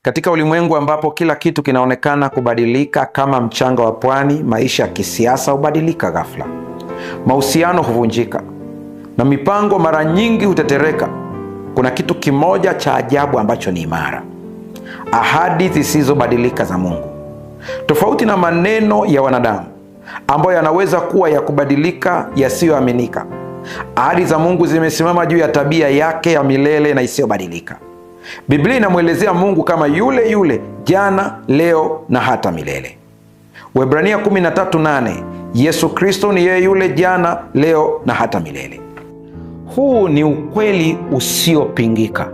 Katika ulimwengu ambapo kila kitu kinaonekana kubadilika kama mchanga wa pwani, maisha ya kisiasa hubadilika ghafla. Mahusiano huvunjika na mipango mara nyingi hutetereka. Kuna kitu kimoja cha ajabu ambacho ni imara: ahadi zisizobadilika za Mungu. Tofauti na maneno ya wanadamu ambayo yanaweza kuwa ya kubadilika, yasiyoaminika, ahadi za Mungu zimesimama juu ya tabia yake ya milele na isiyobadilika. Biblia inamwelezea Mungu kama yule yule jana, leo na hata milele. Waebrania 13:8, Yesu Kristo ni yeye yule jana, leo na hata milele. Huu ni ukweli usiopingika.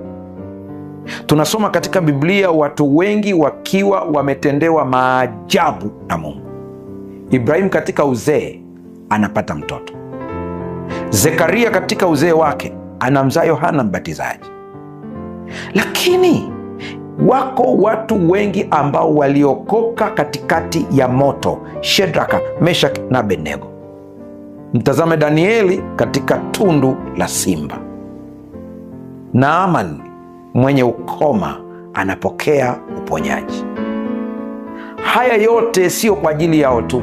Tunasoma katika Biblia watu wengi wakiwa wametendewa maajabu na Mungu. Ibrahimu katika uzee anapata mtoto. Zekaria katika uzee wake anamzaa Yohana Mbatizaji. Lakini wako watu wengi ambao waliokoka katikati ya moto: Shedraka, Meshaki na Abednego. Mtazame Danieli katika tundu la simba. Naaman mwenye ukoma anapokea uponyaji. Haya yote sio kwa ajili yao tu,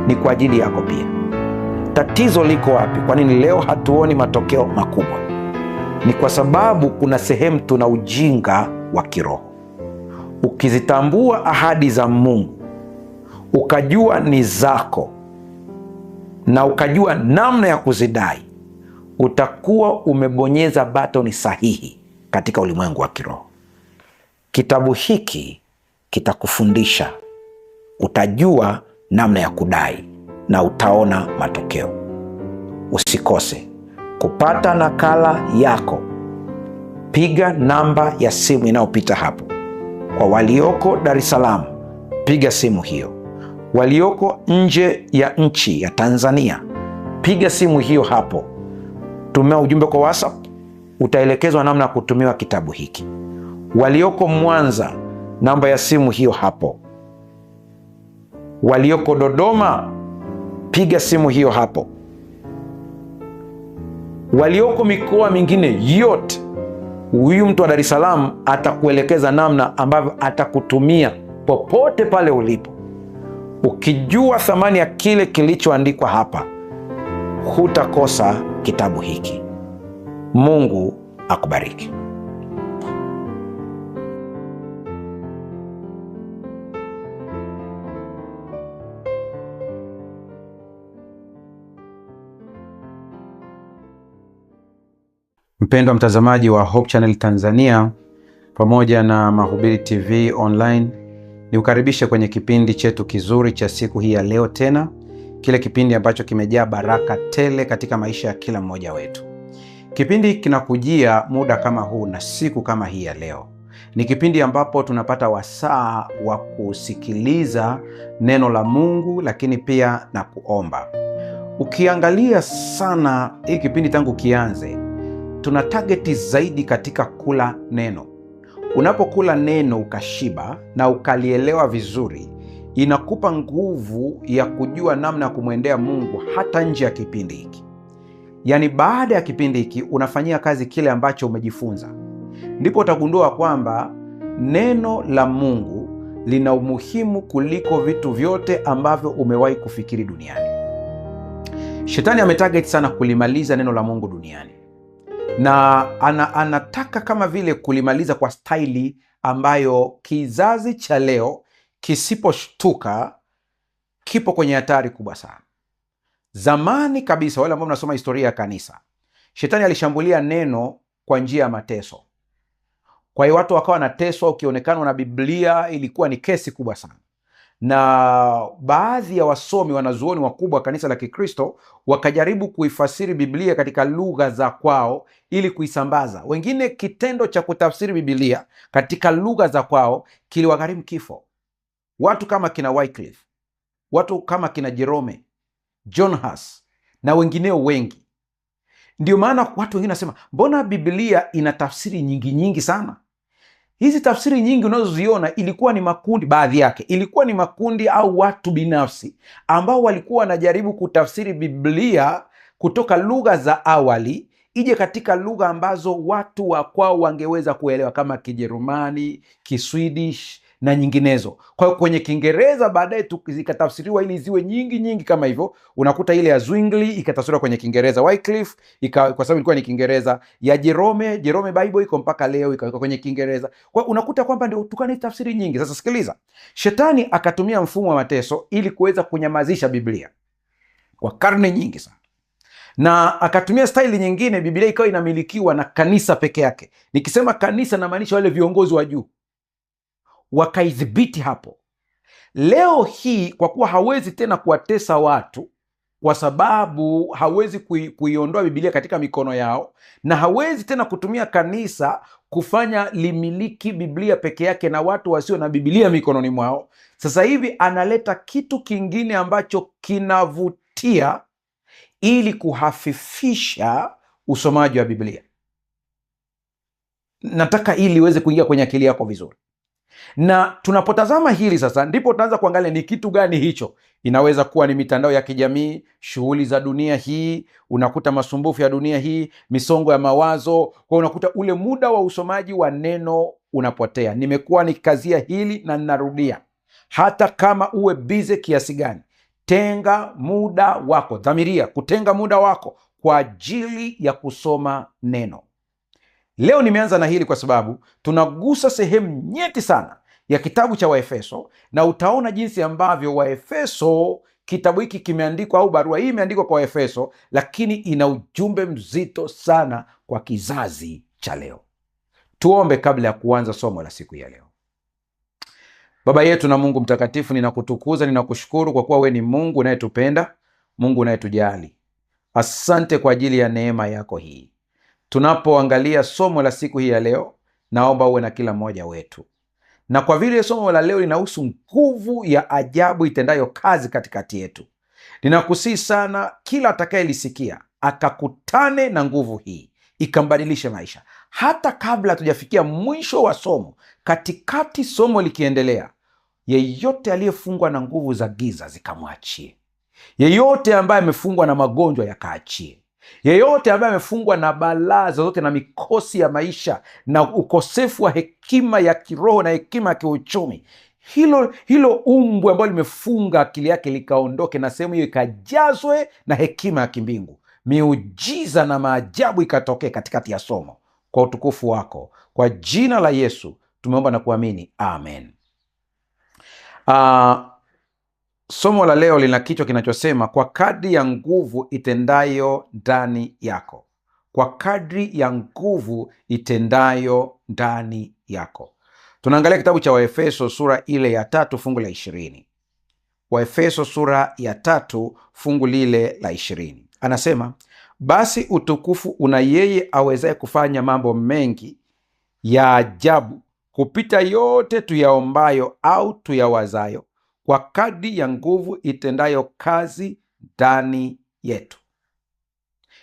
ni kwa ajili yako pia. Tatizo liko wapi? Kwa nini leo hatuoni matokeo makubwa? Ni kwa sababu kuna sehemu tuna ujinga wa kiroho. Ukizitambua ahadi za Mungu, ukajua ni zako na ukajua namna ya kuzidai, utakuwa umebonyeza batoni sahihi katika ulimwengu wa kiroho. Kitabu hiki kitakufundisha, utajua namna ya kudai na utaona matokeo. Usikose kupata nakala yako. Piga namba ya simu inayopita hapo. Kwa walioko Dar es Salaam, piga simu hiyo. Walioko nje ya nchi ya Tanzania, piga simu hiyo hapo. Tumia ujumbe kwa WhatsApp, utaelekezwa namna ya kutumiwa kitabu hiki. Walioko Mwanza, namba ya simu hiyo hapo. Walioko Dodoma, piga simu hiyo hapo. Walioko mikoa mingine yote, huyu mtu wa Dar es Salaam atakuelekeza namna ambavyo atakutumia popote pale ulipo. Ukijua thamani ya kile kilichoandikwa hapa, hutakosa kitabu hiki. Mungu akubariki. Mpendwa mtazamaji wa Hope Channel Tanzania pamoja na Mahubiri TV Online, niukaribishe kwenye kipindi chetu kizuri cha siku hii ya leo tena, kile kipindi ambacho kimejaa baraka tele katika maisha ya kila mmoja wetu. Kipindi kinakujia muda kama huu na siku kama hii ya leo. Ni kipindi ambapo tunapata wasaa wa kusikiliza neno la Mungu, lakini pia na kuomba. Ukiangalia sana hii kipindi tangu kianze, tuna targeti zaidi katika kula neno. Unapokula neno ukashiba na ukalielewa vizuri, inakupa nguvu ya kujua namna ya kumwendea Mungu hata nje ya kipindi hiki. Yaani baada ya kipindi hiki unafanyia kazi kile ambacho umejifunza. Ndipo utagundua kwamba neno la Mungu lina umuhimu kuliko vitu vyote ambavyo umewahi kufikiri duniani. Shetani ametarget sana kulimaliza neno la Mungu duniani. Na anataka kama vile kulimaliza kwa staili ambayo kizazi cha leo kisiposhtuka kipo kwenye hatari kubwa sana. Zamani kabisa, wale ambao mnasoma historia ya kanisa, Shetani alishambulia neno kwa njia ya mateso. Kwa hiyo watu wakawa wanateswa, ukionekana na Biblia ilikuwa ni kesi kubwa sana. Na baadhi ya wasomi, wanazuoni wakubwa wa kanisa la Kikristo wakajaribu kuifasiri Biblia katika lugha za kwao ili kuisambaza. Wengine kitendo cha kutafsiri Biblia katika lugha za kwao kiliwagharimu kifo. Watu kama kina Wycliffe, watu kama kina Jerome, John Huss na wengineo wengi. Ndio maana watu wengine nasema, mbona Biblia ina tafsiri nyingi sana? Hizi tafsiri nyingi unazoziona ilikuwa ni makundi, baadhi yake ilikuwa ni makundi au watu binafsi ambao walikuwa wanajaribu kutafsiri Biblia kutoka lugha za awali ije katika lugha ambazo watu wa kwao wangeweza kuelewa, kama Kijerumani, Kiswedish na nyinginezo. Kwa hiyo kwenye Kiingereza baadaye zikatafsiriwa ili ziwe nyingi nyingi kama hivyo. Unakuta ile ya Zwingli ikatafsiriwa kwenye Kiingereza, Wycliffe kwa sababu ilikuwa ni Kiingereza, ya Jerome Bible iko mpaka leo ikawekwa kwenye Kiingereza. Kwa hiyo unakuta kwamba ndio tukana tafsiri nyingi. Sasa sikiliza, shetani akatumia mfumo wa mateso ili kuweza kunyamazisha Biblia kwa karne nyingi sana, na akatumia staili nyingine, Biblia ikawa inamilikiwa na kanisa peke yake. Nikisema kanisa namaanisha wale viongozi wa juu, wakaidhibiti hapo. Leo hii kwa kuwa hawezi tena kuwatesa watu, kwa sababu hawezi kuiondoa Biblia katika mikono yao, na hawezi tena kutumia kanisa kufanya limiliki Biblia peke yake na watu wasio na Biblia mikononi mwao. Sasa hivi analeta kitu kingine ambacho kinavutia ili kuhafifisha usomaji wa Biblia. Nataka ili iweze kuingia kwenye akili yako vizuri. Na tunapotazama hili sasa, ndipo tunaanza kuangalia ni kitu gani hicho. Inaweza kuwa ni mitandao ya kijamii, shughuli za dunia hii, unakuta masumbufu ya dunia hii, misongo ya mawazo, kwa unakuta ule muda wa usomaji wa neno unapotea. Nimekuwa nikikazia hili na ninarudia, hata kama uwe bize kiasi gani, tenga muda wako, dhamiria kutenga muda wako kwa ajili ya kusoma neno. Leo nimeanza na hili kwa sababu tunagusa sehemu nyeti sana ya kitabu cha Waefeso, na utaona jinsi ambavyo Waefeso, kitabu hiki kimeandikwa au barua hii imeandikwa kwa Waefeso, lakini ina ujumbe mzito sana kwa kizazi cha leo. Tuombe kabla ya kuanza somo la siku ya leo. Baba yetu na Mungu mtakatifu, ninakutukuza, ninakushukuru kwa kuwa we ni Mungu unayetupenda, Mungu unayetujali. Asante kwa ajili ya neema yako hii. Tunapoangalia somo la siku hii ya leo, naomba uwe na kila mmoja wetu, na kwa vile somo la leo linahusu nguvu ya ajabu itendayo kazi katikati yetu, ninakusihi sana kila atakayelisikia akakutane na nguvu hii ikambadilishe maisha. Hata kabla hatujafikia mwisho wa somo, katikati somo likiendelea, yeyote aliyefungwa na nguvu za giza zikamwachie. Yeyote ambaye amefungwa na magonjwa yakaachie. Yeyote ambaye amefungwa na balaa zozote na mikosi ya maisha na ukosefu wa hekima ya kiroho na hekima ya kiuchumi, hilo umbwe ambalo limefunga akili yake likaondoke, na sehemu hiyo ikajazwe na hekima ya kimbingu. Miujiza na maajabu ikatokee katikati ya somo, kwa utukufu wako. Kwa jina la Yesu tumeomba na kuamini, amen. Somo la leo lina kichwa kinachosema kwa kadri ya nguvu itendayo ndani yako. Kwa kadri ya nguvu itendayo ndani yako. Tunaangalia kitabu cha Waefeso sura ile ya 3 fungu la 20. Waefeso sura ya 3 fungu lile la 20. Anasema, basi utukufu una yeye awezaye kufanya mambo mengi ya ajabu kupita yote tuyaombayo au tuyawazayo, kwa kadri ya nguvu itendayo kazi ndani yetu.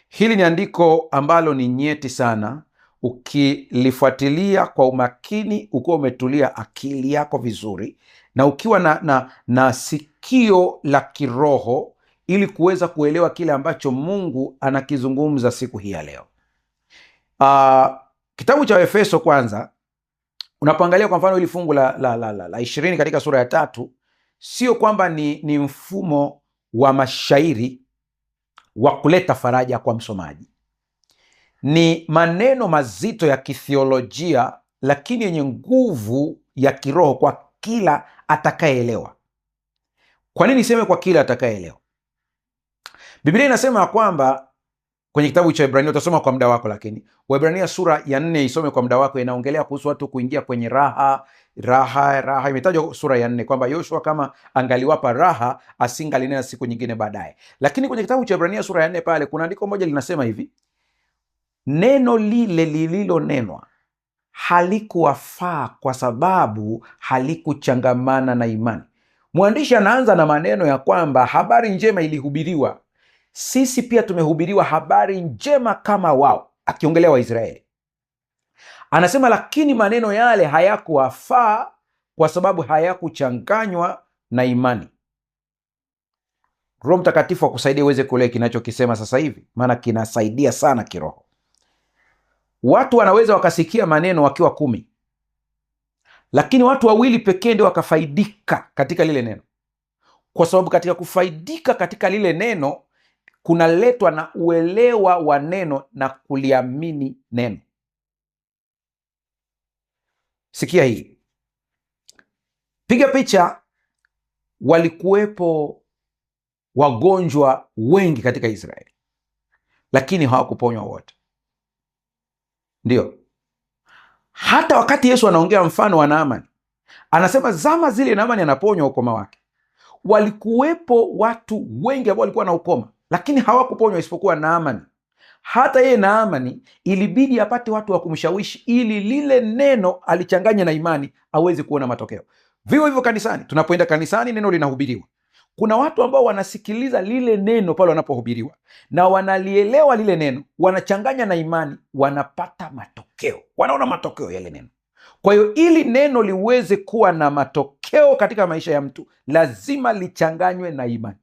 Hili ni andiko ambalo ni nyeti sana. Ukilifuatilia kwa umakini, ukiwa umetulia akili yako vizuri, na ukiwa na sikio la kiroho, ili kuweza kuelewa kile ambacho Mungu anakizungumza siku hii ya leo. Kitabu cha Efeso kwanza, unapoangalia kwa mfano ili fungu la 20 katika sura ya 3, sio kwamba ni mfumo wa mashairi wa kuleta faraja kwa msomaji. Ni maneno mazito ya kithiolojia, lakini yenye nguvu ya kiroho kwa kila atakayeelewa. Kwa nini niseme kwa kila atakayeelewa? Biblia inasema ya kwamba kwenye kitabu cha Ibrania, utasoma kwa muda wako, lakini Waebrania sura ya 4 isome kwa muda wako, inaongelea kuhusu watu kuingia kwenye raha. Imetajwa sura ya 4 kwamba Yoshua kama angaliwapa raha asingalinena siku nyingine baadaye. Lakini kwenye kitabu cha Ibrania sura ya 4 pale kuna andiko moja linasema hivi: neno lile lililonenwa halikuwafaa kwa sababu halikuchangamana na imani. Mwandishi anaanza na maneno ya kwamba habari njema ilihubiriwa. Sisi pia tumehubiriwa habari njema kama wao, akiongelea Waisraeli. Anasema lakini maneno yale hayakuwafaa kwa sababu hayakuchanganywa na imani. Roho Mtakatifu akusaidia uweze kuelewa kinachokisema sasa hivi, maana kinasaidia sana kiroho. watu wanaweza wakasikia maneno wakiwa 10, lakini watu 2 pekee ndio wakafaidika katika lile neno, kwa sababu katika kufaidika katika lile neno kunaletwa na uelewa wa neno na kuliamini neno. Sikia hii, piga picha, walikuwepo wagonjwa wengi katika Israeli, lakini hawakuponywa wote. Ndio hata wakati Yesu anaongea mfano wa Naamani, anasema zama zile Naamani anaponywa ukoma wake, walikuwepo watu wengi ambao walikuwa na ukoma, lakini hawakuponywa isipokuwa Naamani. Hata yeye Naamani ilibidi apate watu wa kumshawishi ili lile neno alichanganya na imani aweze kuona matokeo. Vivyo hivyo kanisani, tunapoenda kanisani, neno linahubiriwa, kuna watu ambao wanasikiliza lile neno pale wanapohubiriwa na wanalielewa lile neno, wanachanganya na imani, wanapata matokeo, wanaona matokeo ya lile neno. Kwa hiyo ili neno liweze kuwa na matokeo katika maisha ya mtu, lazima lichanganywe na imani.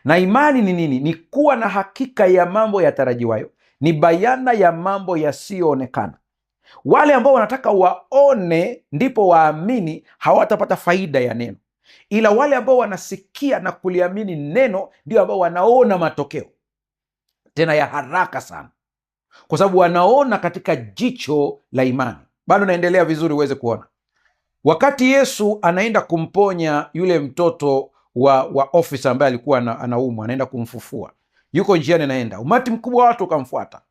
Na imani ni nini? Ni kuwa na hakika ya mambo yatarajiwayo, ni bayana ya mambo yasiyoonekana. Wale ambao wanataka waone ndipo waamini hawatapata faida ya neno, ila wale ambao wanasikia na kuliamini neno ndio ambao wanaona matokeo, tena ya haraka sana, kwa sababu wanaona katika jicho la imani. Bado naendelea vizuri uweze kuona. Wakati Yesu anaenda kumponya yule mtoto wa ofisa ambaye alikuwa anaumwa, anaenda kumfufua, yuko njiani anaenda, umati mkubwa wa watu ukamfuata.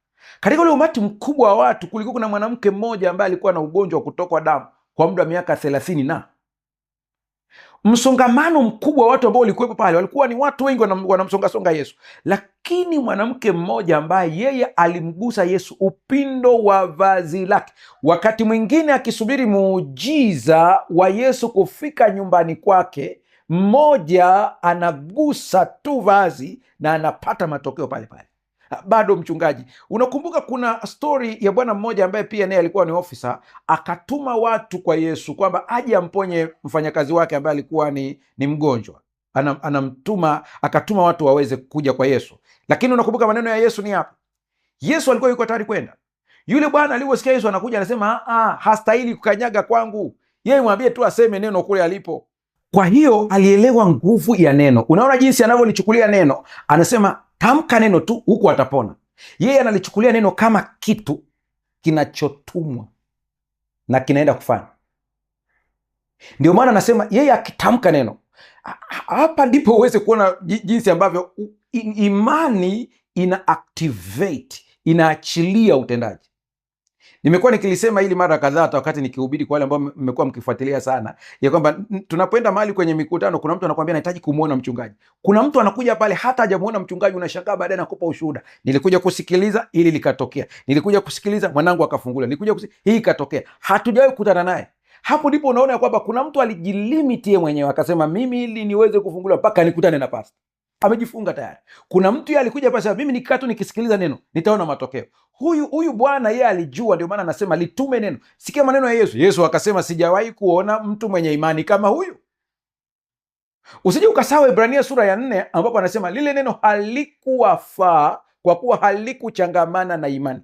Katika ule umati mkubwa wa watu kulikuwa kuna mwanamke mmoja ambaye alikuwa na ugonjwa wa kutokwa damu kwa muda wa miaka 30 na msongamano mkubwa wa watu ambao walikuwepo pale, walikuwa ni watu wengi wanamsongasonga Yesu, lakini mwanamke mmoja ambaye yeye alimgusa Yesu upindo wa vazi lake. Wakati mwingine akisubiri muujiza wa Yesu kufika nyumbani kwake, mmoja anagusa tu vazi na anapata matokeo pale pale. Bado mchungaji, unakumbuka kuna stori ya bwana mmoja ambaye pia naye alikuwa ni ofisa, akatuma watu kwa Yesu kwamba aje amponye mfanyakazi wake ambaye alikuwa ni mgonjwa. Akatuma watu waweze kuja kwa Yesu, lakini unakumbuka maneno ya Yesu ni hapa. Yesu alikuwa yuko tayari kwenda. Yule bwana aliposikia Yesu anakuja, anasema hastahili kukanyaga kwangu, yeye mwambie tu aseme neno kule alipo. Kwa hiyo alielewa nguvu ya neno. Unaona jinsi anavyolichukulia neno, anasema tamka neno tu huku atapona. Yeye analichukulia neno kama kitu kinachotumwa na kinaenda kufanya. Ndio maana anasema yeye akitamka neno, hapa ndipo uweze kuona jinsi ambavyo imani ina activate, inaachilia utendaji. Nimekuwa nikilisema hili mara kadhaa hata wakati nikihubiri kwa wale ambao mmekuwa mkifuatilia sana, ya kwamba tunapoenda mahali kwenye mikutano, kuna mtu anakuambia nahitaji kumuona mchungaji. Kuna mtu anakuja pale hata hajamuona mchungaji, unashangaa baadaye anakupa ushuhuda, nilikuja kusikiliza ili likatokea, nilikuja kusikiliza mwanangu akafungula, hii ikatokea. Hatujawahi kukutana naye. Hapo ndipo unaona kwamba kuna mtu alijilimiti yeye mwenyewe akasema mimi ili niweze kufungula mpaka nikutane na pastor. Amejifunga tayari. Kuna mtu yeye alikuja pale, mimi nikaa tu nikisikiliza neno nitaona matokeo. Huyu bwana yeye alijua, ndio maana anasema litume neno. Sikia maneno ya Yesu. Yesu akasema sijawahi kuona mtu mwenye imani kama huyu. Usije ukasawa Ibrania sura ya 4 ambapo anasema lile neno halikuwafaa kwa kuwa halikuchangamana na imani.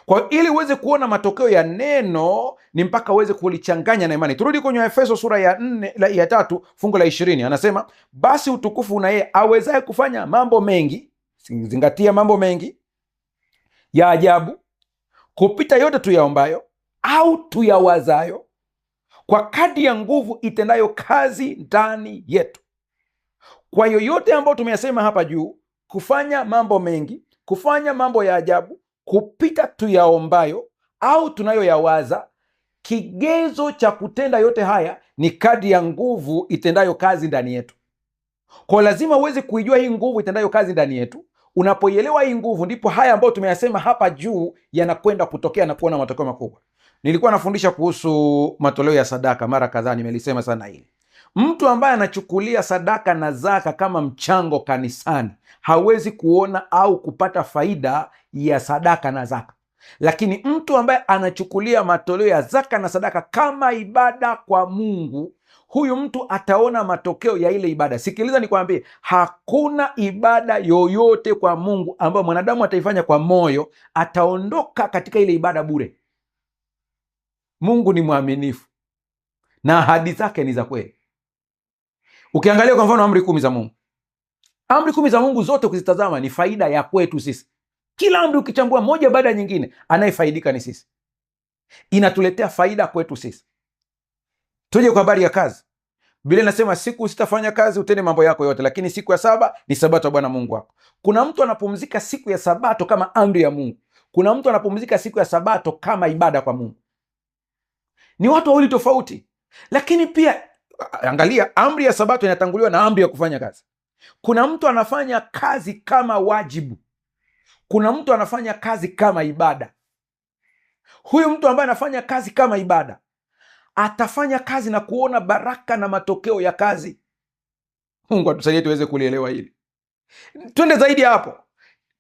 Kwa ili uweze kuona matokeo ya neno ni mpaka uweze kulichanganya na imani. Turudi kwenye Efeso sura ya 3 fungu la 20. Anasema basi utukufu na yeye awezaye kufanya mambo mengi, zingatia mambo mengi ya ajabu kupita yote tuyaombayo au tuyawazayo, kwa kadri ya nguvu itendayo kazi ndani yetu. Kwa yoyote ambayo tumeyasema hapa juu, kufanya mambo mengi, kufanya mambo ya ajabu kupita tuyaombayo au tunayoyawaza, kigezo cha kutenda yote haya ni kadri ya nguvu itendayo kazi ndani yetu. Kwa lazima uweze kuijua hii nguvu itendayo kazi ndani yetu. Unapoielewa hii nguvu, ndipo haya ambayo tumeyasema hapa juu yanakwenda kutokea na kuona matokeo makubwa. Nilikuwa nafundisha kuhusu matoleo ya sadaka mara kadhaa, nimelisema sana hili. Mtu ambaye anachukulia sadaka na zaka kama mchango kanisani hawezi kuona au kupata faida ya sadaka na zaka. Lakini mtu ambaye anachukulia matoleo ya zaka na sadaka kama ibada kwa Mungu, huyu mtu ataona matokeo ya ile ibada. Sikiliza nikwambie, hakuna ibada yoyote kwa Mungu ambayo mwanadamu ataifanya kwa moyo ataondoka katika ile ibada bure. Mungu ni mwaminifu na ahadi zake ni za kweli. Ukiangalia kwa mfano amri 10 za Mungu, amri 10 za Mungu zote ukizitazama ni faida ya kwetu sisi. Kila amri ukichambua moja baada ya nyingine, anayefaidika ni sisi, inatuletea faida kwetu sisi. Tuje kwa habari ya kazi. Biblia inasema siku sitafanya kazi, utende mambo yako yote, lakini siku ya saba ni sabato ya Bwana Mungu wako. Kuna mtu anapumzika siku ya sabato kama amri ya Mungu, kuna mtu anapumzika siku ya sabato kama ibada kwa Mungu. Ni watu wawili tofauti. Lakini pia angalia, amri ya sabato inatanguliwa na amri ya kufanya kazi. Kuna mtu anafanya kazi kama wajibu, kuna mtu anafanya kazi kama ibada. Huyu mtu ambaye anafanya kazi kama ibada atafanya kazi na kuona baraka na matokeo ya kazi. Mungu atusaidie tuweze kulielewa hili. Twende zaidi hapo,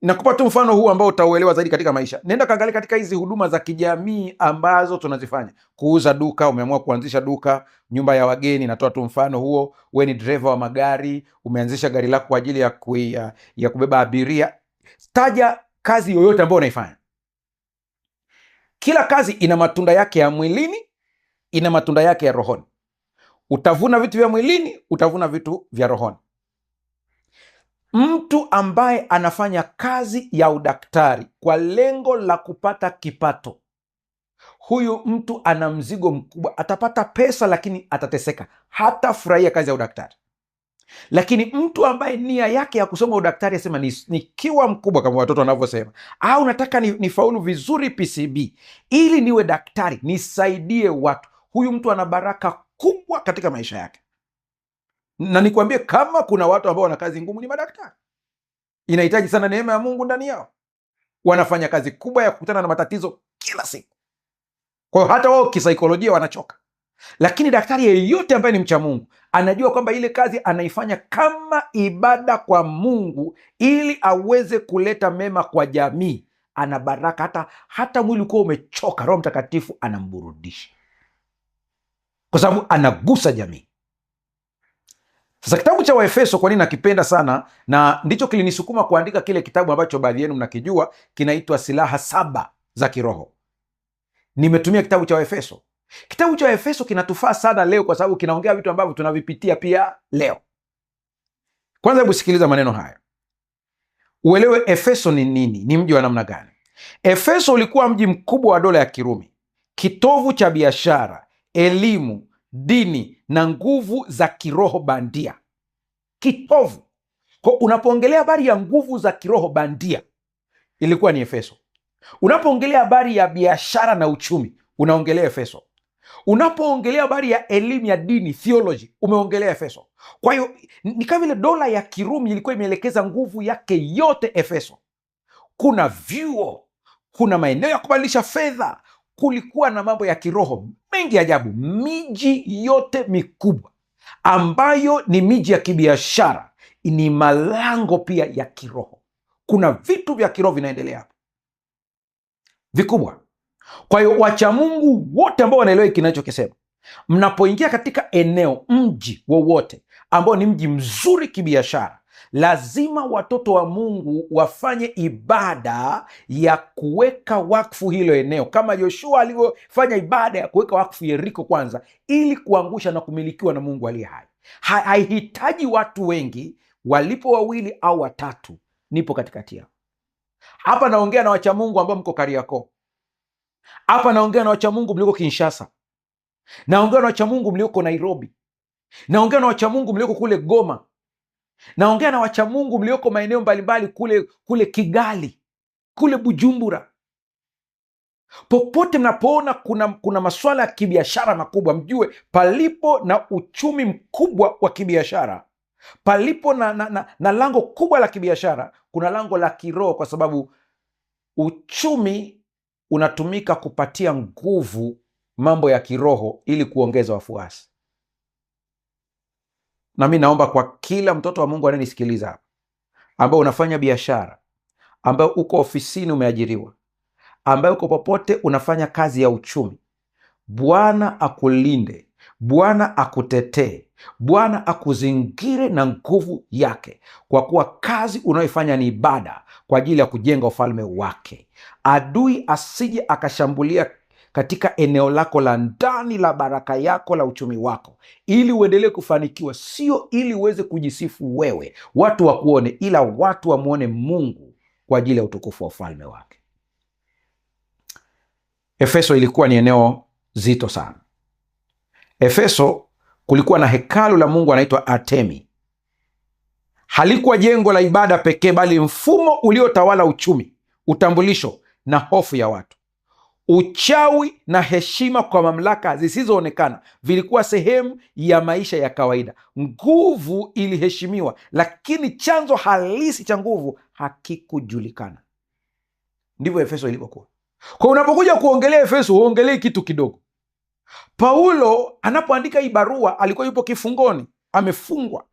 nakupa tu mfano huu ambao utauelewa zaidi katika maisha. Nenda kaangalia katika hizi huduma za kijamii ambazo tunazifanya. Kuuza duka, umeamua kuanzisha duka, nyumba ya wageni, natoa tu mfano huo. We ni dereva wa magari, umeanzisha gari lako kwa ajili ya kubeba abiria. Taja kazi yoyote ambayo unaifanya. Kila kazi ina matunda yake ya mwilini, ina matunda yake ya rohoni. Utavuna vitu vya mwilini, utavuna vitu vya rohoni. Mtu ambaye anafanya kazi ya udaktari kwa lengo la kupata kipato, huyu mtu ana mzigo mkubwa. Atapata pesa lakini atateseka, hata furahia kazi ya udaktari. Lakini mtu ambaye nia yake ya kusoma udaktari asema nikiwa mkubwa, kama watoto wanavyosema, au nataka nifaulu vizuri PCB ili niwe daktari nisaidie watu, huyu mtu ana baraka kubwa katika maisha yake. Na nikwambie, kama kuna watu ambao wana kazi ngumu ni madaktari. Inahitaji sana neema ya Mungu ndani yao. Wanafanya kazi kubwa ya kukutana na matatizo kila siku, kwa hiyo hata wao kisaikolojia wanachoka. Lakini daktari yeyote ambaye ni mcha Mungu anajua kwamba ile kazi anaifanya kama ibada kwa Mungu ili aweze kuleta mema kwa jamii. Ana baraka, hata mwili ukiwa umechoka, Roho Mtakatifu anamburudisha kwa sababu anagusa jamii. Sasa kitabu cha Waefeso, kwa nini nakipenda sana, na ndicho kilinisukuma kuandika kile kitabu ambacho baadhi yenu mnakijua, kinaitwa Silaha 7 za Kiroho. Nimetumia kitabu cha Waefeso. Kitabu cha Waefeso kinatufaa sana leo kwa sababu kinaongea vitu ambavyo tunavipitia pia leo. Kwanza hebu sikiliza maneno haya, uelewe Efeso ni nini, ni mji wa namna gani. Efeso ulikuwa mji mkubwa wa dola ya Kirumi, kitovu cha biashara, elimu, dini na nguvu za kiroho bandia. Kitovu. Kwa unapoongelea habari ya nguvu za kiroho bandia, ilikuwa ni Efeso. Unapoongelea habari ya biashara na uchumi, unaongelea Efeso. Unapoongelea habari ya elimu ya dini, theology, umeongelea Efeso. Kwa hiyo ni kama vile dola ya Kirumi ilikuwa imeelekeza nguvu yake yote Efeso. Kuna vyuo, kuna maeneo ya kubadilisha fedha, kulikuwa na mambo ya kiroho mengi ajabu. Miji yote mikubwa ambayo ni miji ya kibiashara ni malango pia ya kiroho. Kuna vitu vya kiroho vinaendelea hapo vikubwa. Kwa hiyo wachamungu wote ambao wanaelewa kinachokisema, mnapoingia katika eneo, mji wowote ambao ni mji mzuri kibiashara, lazima watoto wa Mungu wafanye ibada ya kuweka wakfu hilo eneo, kama Yoshua alivyofanya ibada ya kuweka wakfu Yeriko kwanza, ili kuangusha na kumilikiwa na Mungu aliye hai. Haihitaji watu wengi, walipo 2 au 3, nipo katikati yao. Hapa naongea na wachamungu ambao mko Kariakoo. Hapa naongea na wachamungu mlioko Kinshasa. Naongea na wachamungu mlioko Nairobi. Naongea na wachamungu mlioko kule Goma. Naongea na wachamungu mlioko maeneo mbalimbali kule Kigali, kule Bujumbura. Popote mnapoona kuna masuala ya kibiashara makubwa, mjue palipo na uchumi mkubwa wa kibiashara, palipo na lango kubwa la kibiashara, kuna lango la kiroho, kwa sababu uchumi unatumika kupatia nguvu mambo ya kiroho ili kuongeza wafuasi. Na mimi naomba kwa kila mtoto wa Mungu anayenisikiliza hapa, ambao unafanya biashara, ambao uko ofisini umeajiriwa, ambaye uko popote unafanya kazi ya uchumi, Bwana akulinde, Bwana akutetee, Bwana akuzingire na nguvu yake, kwa kuwa kazi unayoifanya ni ibada kwa ajili ya kujenga ufalme wake. Adui asije akashambulia katika eneo lako la ndani la baraka yako la uchumi wako, ili uendelee kufanikiwa, sio ili uweze kujisifu wewe watu wakuone, ila watu wamwone Mungu kwa ajili ya utukufu wa ufalme wake. Efeso ilikuwa ni eneo zito sana. Efeso kulikuwa na hekalu la Mungu anaitwa Artemi. Halikuwa jengo la ibada pekee, bali mfumo uliotawala uchumi, utambulisho na hofu ya watu. Uchawi na heshima kwa mamlaka zisizoonekana vilikuwa sehemu ya maisha ya kawaida. Nguvu iliheshimiwa, lakini chanzo halisi cha nguvu hakikujulikana. Ndivyo Efeso ilivyokuwa. Kwa unapokuja kuongelea Efeso, huongelei kitu kidogo. Paulo anapoandika hii barua alikuwa yupo kifungoni, amefungwa.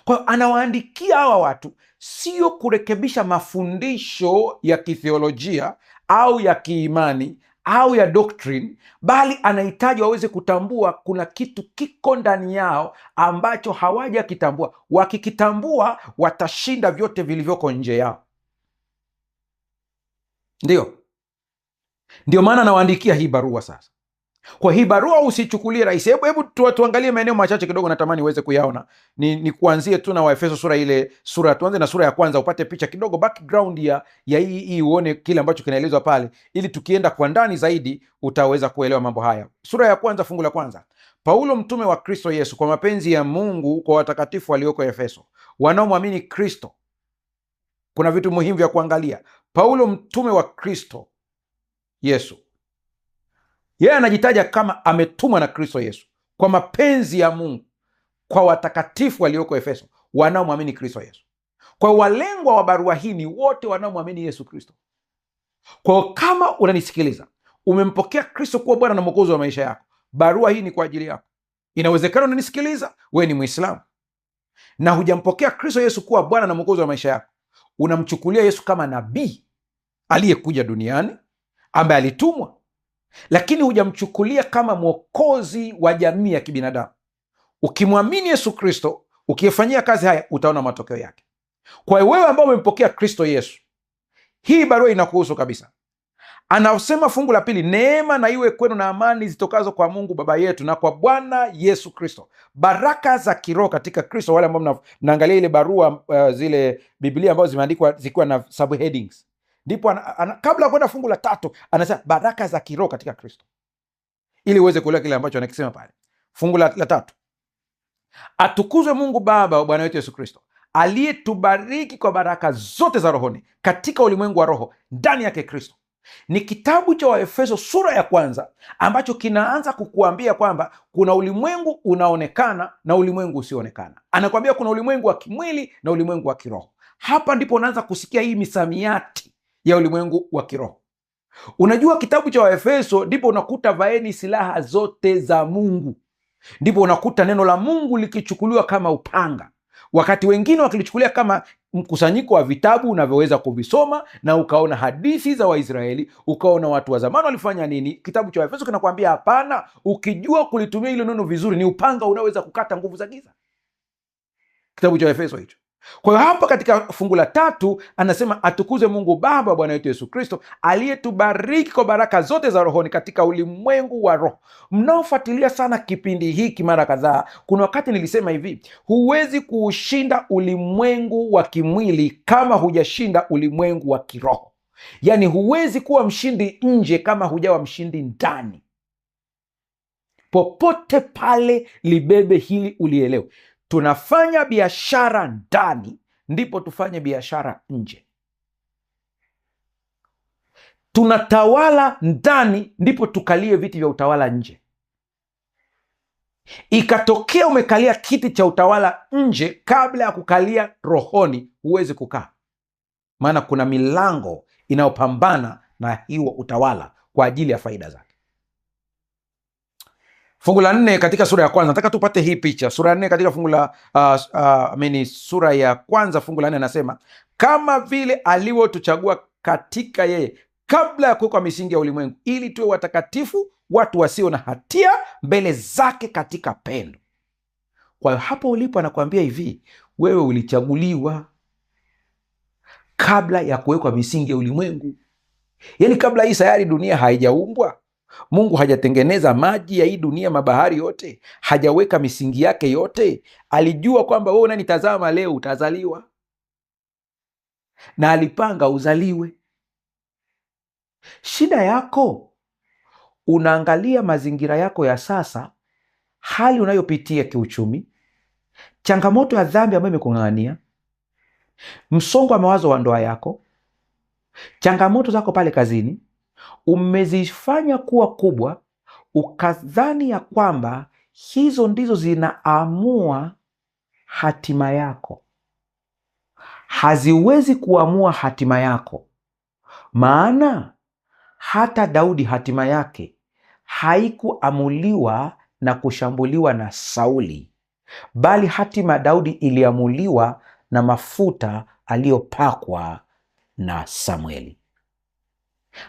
Kwa hiyo anawaandikia hawa watu sio kurekebisha mafundisho ya kitheolojia au ya kiimani au ya doctrine, bali anahitaji waweze kutambua kuna kitu kiko ndani yao ambacho hawajakitambua. Wakikitambua watashinda vyote vilivyoko nje yao. Ndio maana anawaandikia hii barua sasa. Kwa hii barua usichukulie rahisi. Hebu tuangalie maeneo machache kidogo, natamani uweze kuyaona. Ni kuanzie tu na Waefeso tuanze na sura ya kwanza, upate picha kidogo, background ya hii uone kile ambacho kinaelezwa pale, ili tukienda kwa ndani zaidi utaweza kuelewa mambo haya. Sura ya kwanza fungu la kwanza. Paulo mtume wa Kristo Yesu kwa mapenzi ya Mungu kwa watakatifu walioko Efeso wanaomwamini Kristo. Kuna vitu muhimu vya kuangalia. Paulo mtume wa Kristo Yesu, yeye anajitaja kama ametumwa na Kristo Yesu kwa mapenzi ya Mungu kwa watakatifu walioko Efeso wanaomwamini Kristo Yesu. Kwa walengwa wa barua hii ni wote wanaomwamini Yesu Kristo. Kwa kama unanisikiliza, umempokea Kristo kuwa Bwana na Mwokozi wa maisha yako, barua hii ni kwa ajili yako. Inawezekana unanisikiliza, wewe ni Muislamu na hujampokea Kristo Yesu kuwa Bwana na Mwokozi wa maisha yako. Unamchukulia Yesu kama nabii aliyekuja duniani ambaye alitumwa, lakini hujamchukulia kama mwokozi wa jamii ya kibinadamu. Ukimwamini Yesu Kristo, ukifanyia kazi haya, utaona matokeo yake. Kwa hiyo wewe ambao umempokea Kristo Yesu, hii barua inakuhusu kabisa. Anasema fungu la pili, neema na iwe kwenu na amani zitokazo kwa Mungu Baba yetu na kwa Bwana Yesu Kristo. Baraka za kiroho katika Kristo. Wale ambao mnaangalia ile barua, zile Biblia ambazo zimeandikwa zikiwa na subheadings, ndipo kabla ya kwenda fungu la tatu anasema baraka za kiroho katika Kristo, ili uweze kuelewa kile ambacho anakisema pale. Fungu la tatu, atukuzwe Mungu Baba wa Bwana wetu Yesu Kristo, aliyetubariki kwa baraka zote za rohoni katika ulimwengu wa roho ndani yake Kristo. Ni kitabu cha Waefeso sura ya kwanza ambacho kinaanza kukuambia kwamba kuna ulimwengu unaonekana na ulimwengu usioonekana. Anakuambia kuna ulimwengu wa kimwili na ulimwengu wa kiroho. Hapa ndipo unaanza kusikia hii misamiati ya ulimwengu wa kiroho. Unajua, kitabu cha Waefeso ndipo unakuta vaeni silaha zote za Mungu. Ndipo unakuta neno la Mungu likichukuliwa kama upanga, wakati wengine wakilichukulia kama mkusanyiko wa vitabu unavyoweza kuvisoma na ukaona hadithi za Waisraeli, ukaona watu wa zamani walifanya nini. Kitabu cha Waefeso kinakwambia hapana, ukijua kulitumia hilo neno vizuri, ni upanga unaweza kukata nguvu za giza. Kitabu cha Waefeso hicho. Kwa hiyo hapa katika fungu la tatu anasema atukuze Mungu Baba wa Bwana wetu Yesu Kristo, aliyetubariki kwa baraka zote za rohoni katika ulimwengu wa roho. Mnaofuatilia sana kipindi hiki mara kadhaa, kuna wakati nilisema hivi, huwezi kuushinda ulimwengu wa kimwili kama hujashinda ulimwengu wa kiroho. Yaani huwezi kuwa mshindi nje kama hujawa mshindi ndani. Popote pale libebe hili, ulielewe. Tunafanya biashara ndani, ndipo tufanye biashara nje. Tunatawala ndani, ndipo tukalie viti vya utawala nje. Ikatokea umekalia kiti cha utawala nje kabla ya kukalia rohoni, huwezi kukaa, maana kuna milango inayopambana na hiyo utawala kwa ajili ya faida zake. Fungu la 4 katika sura ya kwanza, nataka tupate hii picha. Sura ya 4 katika fungu la sura ya kwanza fungu la 4 anasema, kama vile alivyotuchagua katika yeye kabla ya kuwekwa misingi ya ulimwengu, ili tuwe watakatifu, watu wasio na hatia mbele zake katika pendo. Kwa hiyo hapo ulipo anakuambia hivi, wewe ulichaguliwa kabla ya kuwekwa misingi ya ulimwengu. Yaani kabla hii sayari dunia haijaumbwa, Mungu hajatengeneza maji ya hii dunia, mabahari yote, hajaweka misingi yake yote, alijua kwamba wewe unanitazama leo utazaliwa, na alipanga uzaliwe. Shida yako, unaangalia mazingira yako ya sasa, hali unayopitia kiuchumi, changamoto ya dhambi ambayo imekung'ang'ania, msongo wa mawazo wa ndoa yako, changamoto zako pale kazini, umezifanya kuwa kubwa, ukadhani ya kwamba hizo ndizo zinaamua hatima yako. Haziwezi kuamua hatima yako, maana hata Daudi hatima yake haikuamuliwa na kushambuliwa na Sauli, bali hatima Daudi iliamuliwa na mafuta aliyopakwa na Samueli.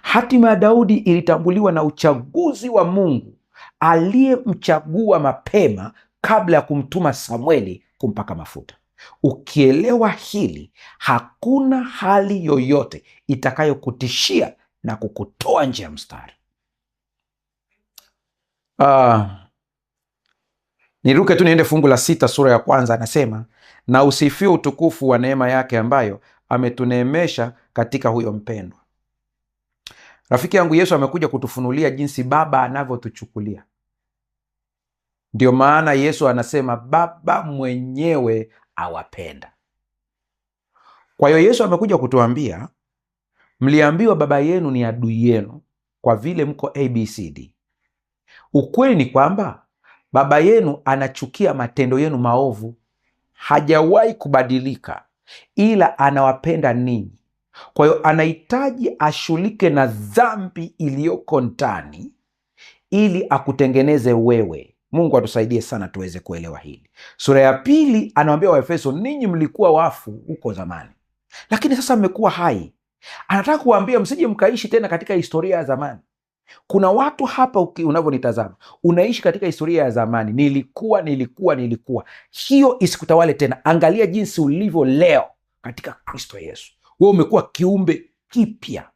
Hatima ya Daudi ilitambuliwa na uchaguzi wa Mungu aliyemchagua mapema kabla ya kumtuma Samueli kumpaka mafuta. Ukielewa hili, hakuna hali yoyote itakayokutishia na kukutoa nje ya mstari. Niruke tu niende fungu la 6 sura ya 1. Anasema, na usifiwe utukufu wa neema yake ambayo ametuneemesha katika huyo mpendwa. Rafiki yangu, Yesu amekuja kutufunulia jinsi Baba anavyotuchukulia. Ndio maana Yesu anasema Baba mwenyewe awapenda. Kwa hiyo Yesu amekuja kutuambia, mliambiwa baba yenu ni adui yenu kwa vile mko ABCD. Ukweli ni kwamba baba yenu anachukia matendo yenu maovu, hajawahi kubadilika, ila anawapenda ninyi. Kwa hiyo anahitaji ashughulike na dhambi iliyoko ndani ili akutengeneze wewe. Mungu atusaidie sana tuweze kuelewa hili. Sura ya 2 anawaambia Waefeso, ninyi mlikuwa wafu huko zamani, lakini sasa mmekuwa hai. Anataka kuwaambia msije mkaishi tena katika historia ya zamani. Kuna watu hapa unavyonitazama, unaishi katika historia ya zamani. Nilikuwa. Hiyo isikutawale tena. Angalia jinsi ulivyo leo katika Kristo Yesu. Wewe umekuwa kiumbe kipya,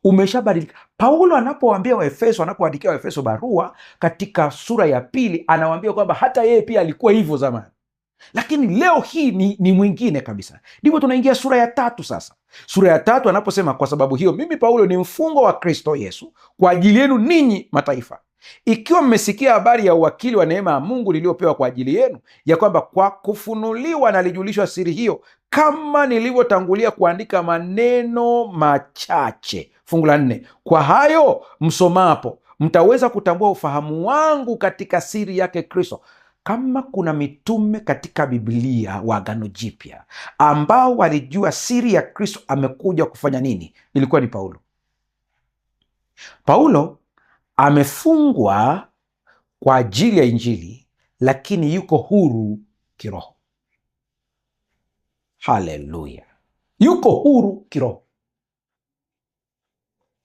umeshabadilika. Paulo anapowaambia Waefeso, anapoandikia Waefeso barua katika sura ya 2, anawaambia kwamba hata yeye pia alikuwa hivyo zamani, lakini leo hii ni mwingine kabisa. Ndipo tunaingia sura ya 3 sasa. Sura ya 3 anaposema, kwa sababu hiyo mimi Paulo ni mfungwa wa Kristo Yesu kwa ajili yenu ninyi mataifa, ikiwa mmesikia habari ya uwakili wa neema ya Mungu niliyopewa kwa ajili yenu, ya kwamba kwa kufunuliwa nalijulishwa siri hiyo, kama nilivyotangulia kuandika maneno machache. Fungu la 4, kwa hayo msomapo mtaweza kutambua ufahamu wangu katika siri yake Kristo. Kama kuna mitume katika Biblia wa Agano Jipya ambao walijua siri ya Kristo amekuja kufanya nini, ilikuwa ni Paulo. Paulo amefungwa kwa ajili ya Injili, lakini yuko huru kiroho. Haleluya, yuko huru kiroho.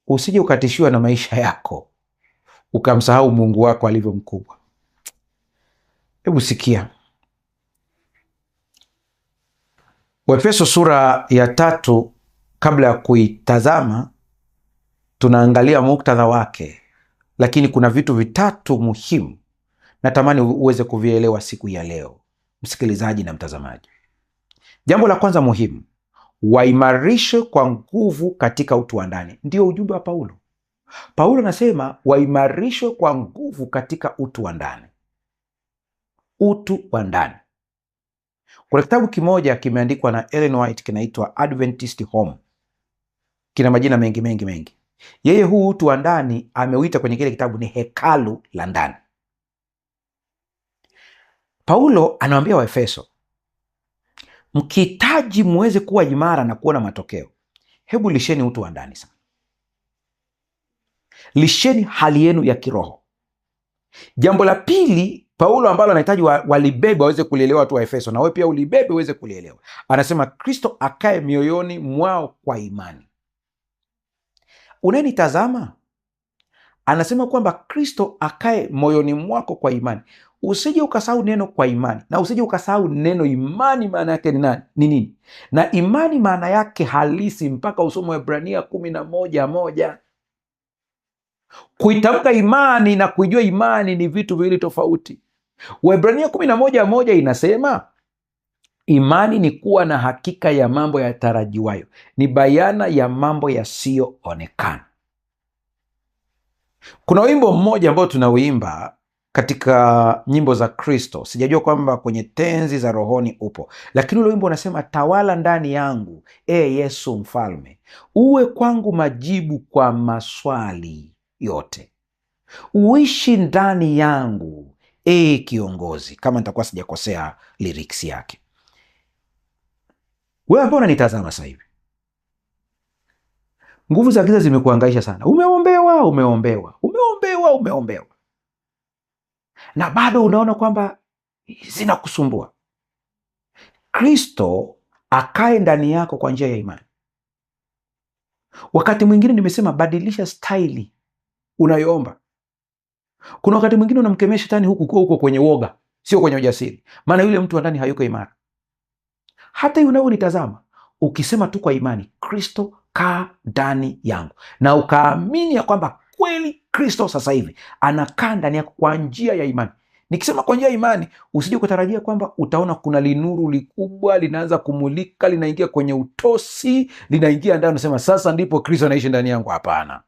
Usije ukatishiwa na maisha yako ukamsahau Mungu wako alivyo mkubwa. Hebu sikia, Waefeso sura ya 3. Kabla ya kuitazama, tunaangalia muktadha wake, lakini kuna vitu vitatu muhimu natamani uweze kuvielewa siku ya leo, msikilizaji na mtazamaji. Jambo la kwanza muhimu, waimarishwe kwa nguvu katika utu wa ndani. Ndio ujumbe wa Paulo. Paulo anasema waimarishwe kwa nguvu katika utu wa ndani. Utu wa ndani. Kuna kitabu kimoja kimeandikwa na Ellen White kinaitwa Adventist Home. Kina majina mengi. Yeye huu utu wa ndani ameuita kwenye kile kitabu ni hekalu la ndani. Paulo anawaambia Waefeso, mkihitaji muweze kuwa imara na kuona matokeo, hebu lisheni utu wa ndani sana. Lisheni hali yenu ya kiroho. Jambo la pili Paulo ambalo anahitaji walibebe waweze kulielewa watu wa Efeso, na wewe pia ulibebe uweze kulielewa, anasema Kristo akae mioyoni mwao kwa imani. Unanitazama, anasema kwamba Kristo akae moyoni mwako kwa imani. Usije ukasahau neno kwa imani, na usije ukasahau neno imani. Maana yake ni nini? Na imani maana yake halisi, mpaka usome Waebrania 11:1. Kuitamka imani na kuijua imani ni vitu viwili tofauti. Waebrania 11:1 inasema imani ni kuwa na hakika ya mambo yatarajiwayo, ni bayana ya mambo yasiyoonekana. Kuna wimbo mmoja ambao tunauimba katika nyimbo za Kristo, sijajua kwamba kwenye tenzi za rohoni upo, lakini ule wimbo unasema, tawala ndani yangu, Yesu mfalme, uwe kwangu majibu kwa maswali yote, uishi ndani yangu, kiongozi. Kama nitakuwa sijakosea lyrics yake. Wewe ambao unanitazama sasa hivi, nguvu za giza zimekuhangaisha sana. Umeombewa na bado unaona kwamba zinakusumbua. Kristo akae ndani yako kwa njia ya imani. Wakati mwingine nimesema badilisha staili unayoomba. Kuna wakati mwingine unamkemea shetani huko kwenye woga, sio kwenye ujasiri, maana yule mtu wa ndani hayuko imara. Hata yule unayonitazama, ukisema tu kwa imani, Kristo kaa ndani yangu, na ukaamini ya kwamba kweli Kristo sasa hivi anakaa ndani yako kwa njia ya imani. Nikisema kwa njia ya imani, usije kutarajia kwamba utaona kuna linuru likubwa linaanza kumulika, linaingia kwenye utosi, linaingia ndani, unasema sasa ndipo Kristo anaishi ndani yangu. Hapana.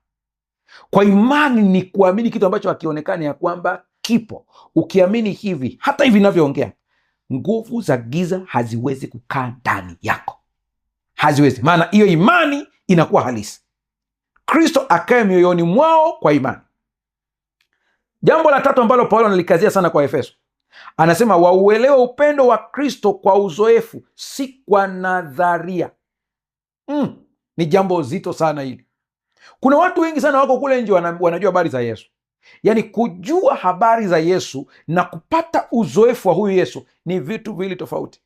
Kwa imani ni kuamini kitu ambacho hakionekani ya kwamba kipo. Ukiamini hivi, hata hivi ninavyoongea, nguvu za giza haziwezi kukaa ndani yako, haziwezi, maana hiyo imani inakuwa halisi. Kristo akae mioyoni mwao kwa imani. Jambo la tatu ambalo Paulo analikazia sana kwa Efeso, anasema wauelewe upendo wa Kristo kwa uzoefu, si kwa nadharia. Ni jambo zito sana hili. Kuna watu wengi sana wako kule nje wanajua habari za Yesu. Yaani kujua habari za Yesu na kupata uzoefu wa huyu Yesu ni vitu viwili tofauti.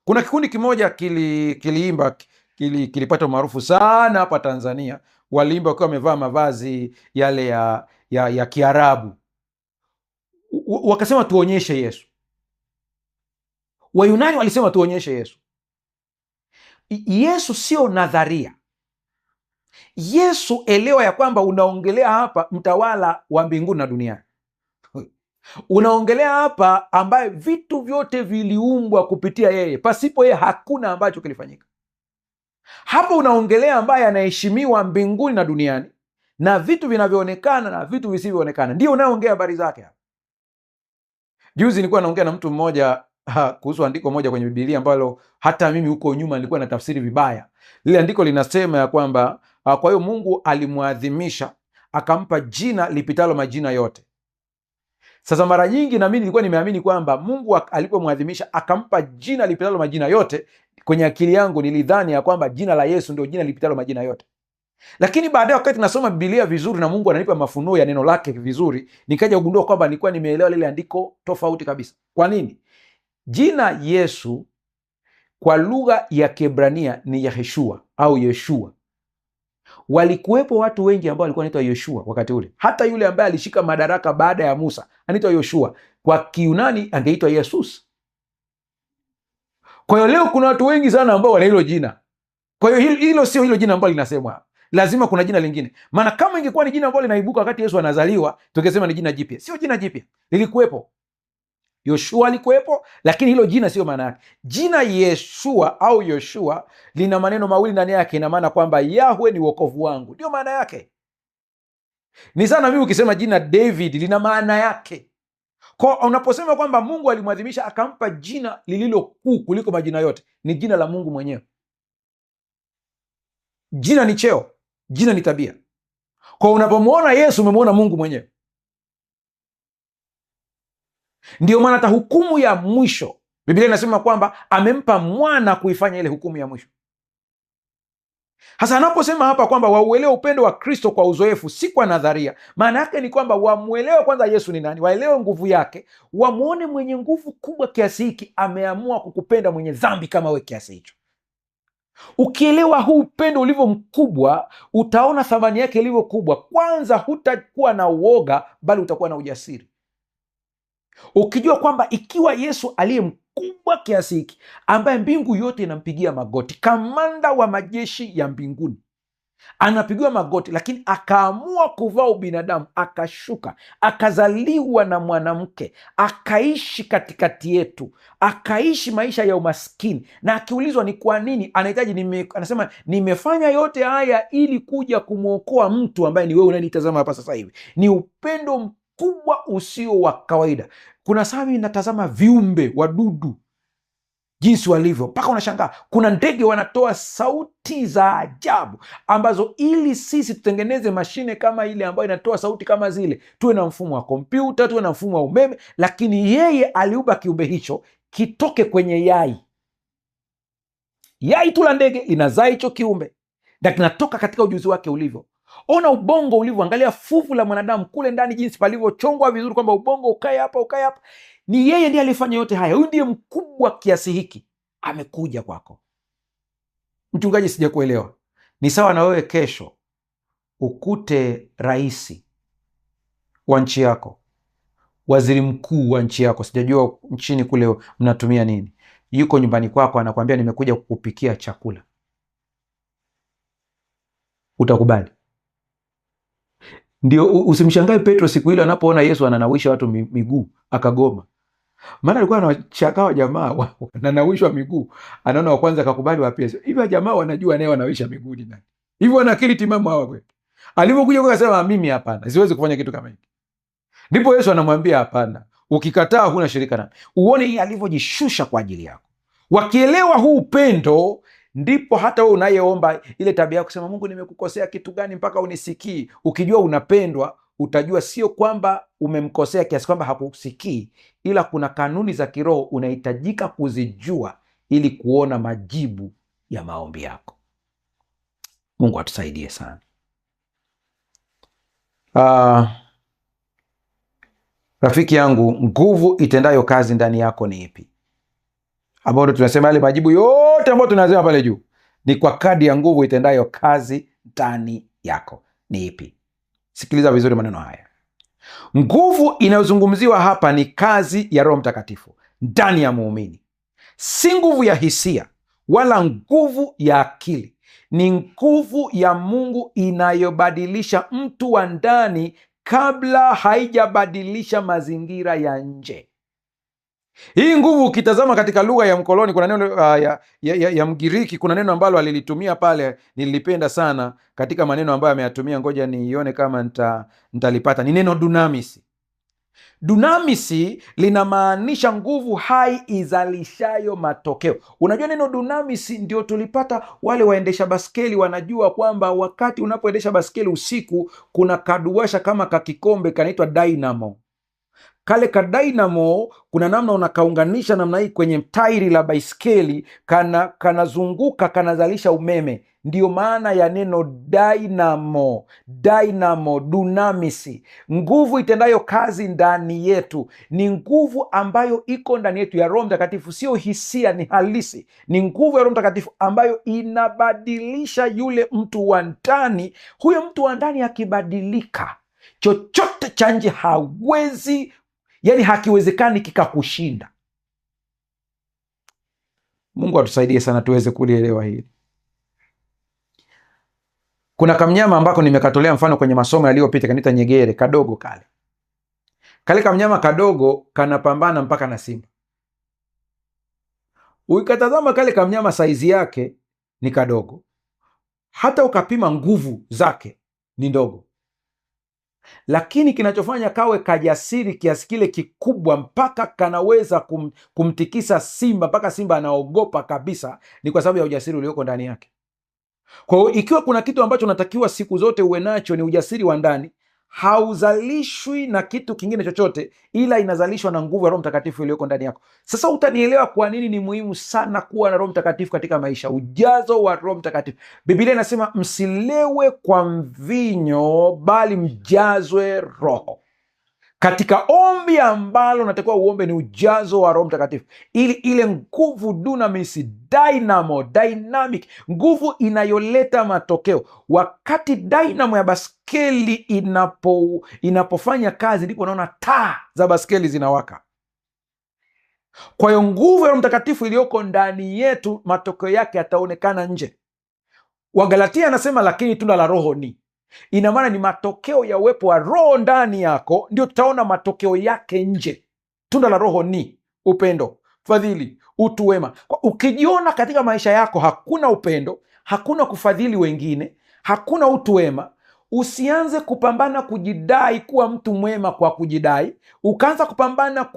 Kuna kikundi kimoja kiliimba, kilipata maarufu sana hapa Tanzania. Waliimba wakiwa wamevaa mavazi yale ya Kiarabu. Wakasema tuonyeshe Yesu. Wayunani walisema tuonyeshe Yesu. Yesu sio nadharia. Yesu, elewa ya kwamba unaongelea hapa mtawala wa mbinguni na duniani. Unaongelea hapa ambaye vitu vyote viliumbwa kupitia yeye, pasipo yeye hakuna ambacho kilifanyika. Hapa unaongelea ambaye anaheshimiwa mbinguni na duniani, na vitu vinavyoonekana na vitu visivyoonekana, ndio unaongea habari zake hapa. Juzi nilikuwa naongea na mtu mmoja kuhusu andiko moja kwenye Biblia ambalo hata mimi huko nyuma nilikuwa natafsiri vibaya. Lile andiko linasema ya kwamba kwa hiyo Mungu alimwadhimisha, akampa jina lipitalo majina yote. Sasa mara nyingi na mimi nilikuwa nimeamini kwamba Mungu alipomwadhimisha akampa jina lipitalo majina yote, kwenye akili yangu nilidhani ya kwamba jina la Yesu ndio jina lipitalo majina yote. Lakini baadaye wakati nasoma Biblia vizuri na Mungu ananipa mafunuo ya neno lake vizuri, nikaja kugundua kwamba nilikuwa nimeelewa lile andiko tofauti kabisa. Kwa nini? Jina Yesu kwa lugha ya Kiebrania ni Yeshua au Yeshua. Walikuwepo watu wengi ambao walikuwa wanaitwa Yoshua wakati ule. Hata yule ambaye alishika madaraka baada ya Musa anaitwa Yoshua. Kwa Kiunani angeitwa Yesus. Kwa hiyo leo kuna watu wengi sana ambao wana hilo jina. Kwa hiyo hilo sio hilo jina ambalo linasemwa. Lazima kuna jina lingine. Maana kama ingekuwa ni jina ambalo linaibuka wakati Yesu anazaliwa, tungesema ni jina jipya. Sio jina jipya. Lilikuwepo. Yoshua alikuwepo, lakini hilo jina sio maana yake. Jina Yeshua au Yoshua lina maneno mawili ndani yake. Ina maana kwamba Yahwe ni wokovu wangu, ndio maana yake. Ni sana mimi ukisema jina David lina maana yake. Kwa unaposema kwamba Mungu alimwadhimisha akampa jina lililo kuu kuliko majina yote, ni jina la Mungu mwenyewe. Jina ni cheo, jina ni tabia. Kwa unapomwona Yesu umemwona Mungu mwenyewe. Ndio maana hata hukumu ya mwisho Biblia inasema kwamba amempa mwana kuifanya ile hukumu ya mwisho. Hasa anaposema hapa kwamba wauelewe upendo wa Kristo kwa uzoefu, si kwa nadharia, maana yake ni kwamba wamuelewe kwanza Yesu ni nani, waelewe nguvu yake, wamuone mwenye nguvu kubwa kiasi hiki ameamua kukupenda mwenye dhambi kama we kiasi hicho. Ukielewa huu upendo ulivyo mkubwa, utaona thamani yake ilivyo kubwa. Kwanza hutakuwa na uoga, bali utakuwa na ujasiri, ukijua kwamba ikiwa Yesu aliye mkubwa kiasi hiki, ambaye mbingu yote inampigia magoti, kamanda wa majeshi ya mbinguni anapigiwa magoti, lakini akaamua kuvaa ubinadamu, akashuka, akazaliwa na mwanamke, akaishi katikati yetu, akaishi maisha ya umaskini, na akiulizwa ni kwa nini anahitaji, anasema nimefanya yote haya ili kuja kumwokoa mtu ambaye ni wewe unanitazama hapa sasa hivi. Ni upendo mkubwa usio wa kawaida. Kuna saa mimi natazama viumbe wadudu jinsi walivyo, mpaka unashangaa. Kuna ndege wanatoa sauti za ajabu ambazo, ili sisi tutengeneze mashine kama ile ambayo inatoa sauti kama zile, tuwe na mfumo wa kompyuta, tuwe na mfumo wa umeme, lakini yeye aliumba kiumbe hicho kitoke kwenye yai tu la ndege, linazaa hicho kiumbe na kinatoka katika ujuzi wake ulivyo. Ona ubongo ulivyo, angalia fuvu la mwanadamu kule ndani jinsi palivyochongwa vizuri, kwamba ubongo ukae hapa, ukae hapa. Ni yeye ndiye alifanya yote haya. Huyu ndiye mkubwa kiasi hiki, amekuja kwako. Mchungaji, sijakuelewa. Ni sawa na wewe kesho ukute rais wa nchi yako, waziri mkuu wa nchi yako, sijajua nchini kule mnatumia nini, yuko nyumbani kwako, anakuambia nimekuja kukupikia chakula. Utakubali? Ndio usimshangae Petro siku ile anapoona Yesu ananawisha watu miguu akagoma. Maana alikuwa anawachakawa jamaa wananawishwa miguu, anaona wa kwanza akakubali, wa pili. Hivi jamaa wanajua naye wanawisha miguu ni nani? Hivi wana akili timamu hawa kweli? Alipokuja kwa akasema mimi hapana, siwezi kufanya kitu kama hiki. Ndipo Yesu anamwambia hapana, ukikataa huna shirika nami. Uone hii alivyojishusha kwa ajili yako. Wakielewa huu upendo, ndipo hata wewe unayeomba ile tabia ya kusema Mungu nimekukosea kitu gani mpaka unisikii, ukijua unapendwa, utajua sio kwamba umemkosea kiasi kwamba hakusikii, ila kuna kanuni za kiroho unahitajika kuzijua ili kuona majibu ya maombi yako. Mungu atusaidie sana. Rafiki yangu, nguvu itendayo kazi ndani yako ni ipi? Ambayo tunasema yale majibu yote ambayo tunasema pale juu ni kwa kadi ya nguvu itendayo kazi ndani yako ni ipi? Sikiliza vizuri maneno haya. Nguvu inayozungumziwa hapa ni kazi ya Roho Mtakatifu ndani ya muumini, si nguvu ya hisia wala nguvu ya akili. Ni nguvu ya Mungu inayobadilisha mtu wa ndani kabla haijabadilisha mazingira ya nje. Hii nguvu ukitazama katika lugha ya mkoloni, kuna neno ya Mgiriki, kuna neno ambalo alilitumia pale, nilipenda sana katika maneno ambayo ameyatumia. Ngoja nione kama nitalipata. Ni neno dunamisi. Dunamisi linamaanisha nguvu hai izalishayo matokeo. Unajua neno dunamisi ndio tulipata wale waendesha baskeli, wanajua kwamba wakati unapoendesha baskeli usiku, kuna kaduasha kama kakikombe kanaitwa dynamo. Kale ka dynamo kuna namna unakaunganisha namna hii kwenye tairi la baiskeli, kanazunguka, kanazalisha umeme. Ndiyo maana ya neno dynamo, dunamisi. Nguvu itendayo kazi ndani yetu ni nguvu ambayo iko ndani yetu ya Roho Mtakatifu, sio hisia, ni halisi. Ni nguvu ya Roho Mtakatifu ambayo inabadilisha yule mtu wa ndani. Huyo mtu wa ndani akibadilika, chochote cha nje hawezi, yani hakiwezekani kikakushinda. Mungu atusaidie sana tuweze kulielewa hili. Kuna kamnyama ambako nimekatolea mfano kwenye masomo yaliyopita, kanita nyegere, kadogo kale. Kale kamnyama kadogo kanapambana mpaka na simba. Ukatazama kale kamnyama saizi yake ni kadogo, hata ukapima nguvu zake ni ndogo, lakini kinachofanya kawe kajasiri kiasi kile kikubwa mpaka kanaweza kumtikisa simba mpaka simba anaogopa kabisa, ni kwa sababu ya ujasiri ulioko ndani yake. Kwa hiyo ikiwa kuna kitu ambacho unatakiwa siku zote uwe nacho, ni ujasiri wa ndani. Hauzalishwi na kitu kingine chochote, ila inazalishwa na nguvu ya Roho Mtakatifu iliyoko ndani yako. Sasa utanielewa kwa nini ni muhimu sana kuwa na Roho Mtakatifu katika maisha, ujazo wa Roho Mtakatifu. Biblia inasema msilewe kwa mvinyo, bali mjazwe Roho. katika ombi ambalo unatakiwa uombe ni ujazo wa Roho Mtakatifu, ili ile nguvu dunamis, dynamic, nguvu inayoleta matokeo. Wakati dynamo ya baskeli inapofanya kazi, ndipo unaona taa za baskeli zinawaka. Kwa hiyo nguvu ya Roho Mtakatifu iliyoko ndani yetu, matokeo yake yataonekana nje. Wagalatia anasema lakini tunda la Roho ni, ina maana ni matokeo ya uwepo wa Roho ndani yako, ndio tutaona matokeo yake nje. Tunda la Roho ni upendo, fadhili, utu wema. Ukijiona katika maisha yako hakuna upendo, hakuna kufadhili wengine, hakuna utu wema, usianze kupambana kujidai kuwa mtu mwema kwa kujidai, ukaanza kupambana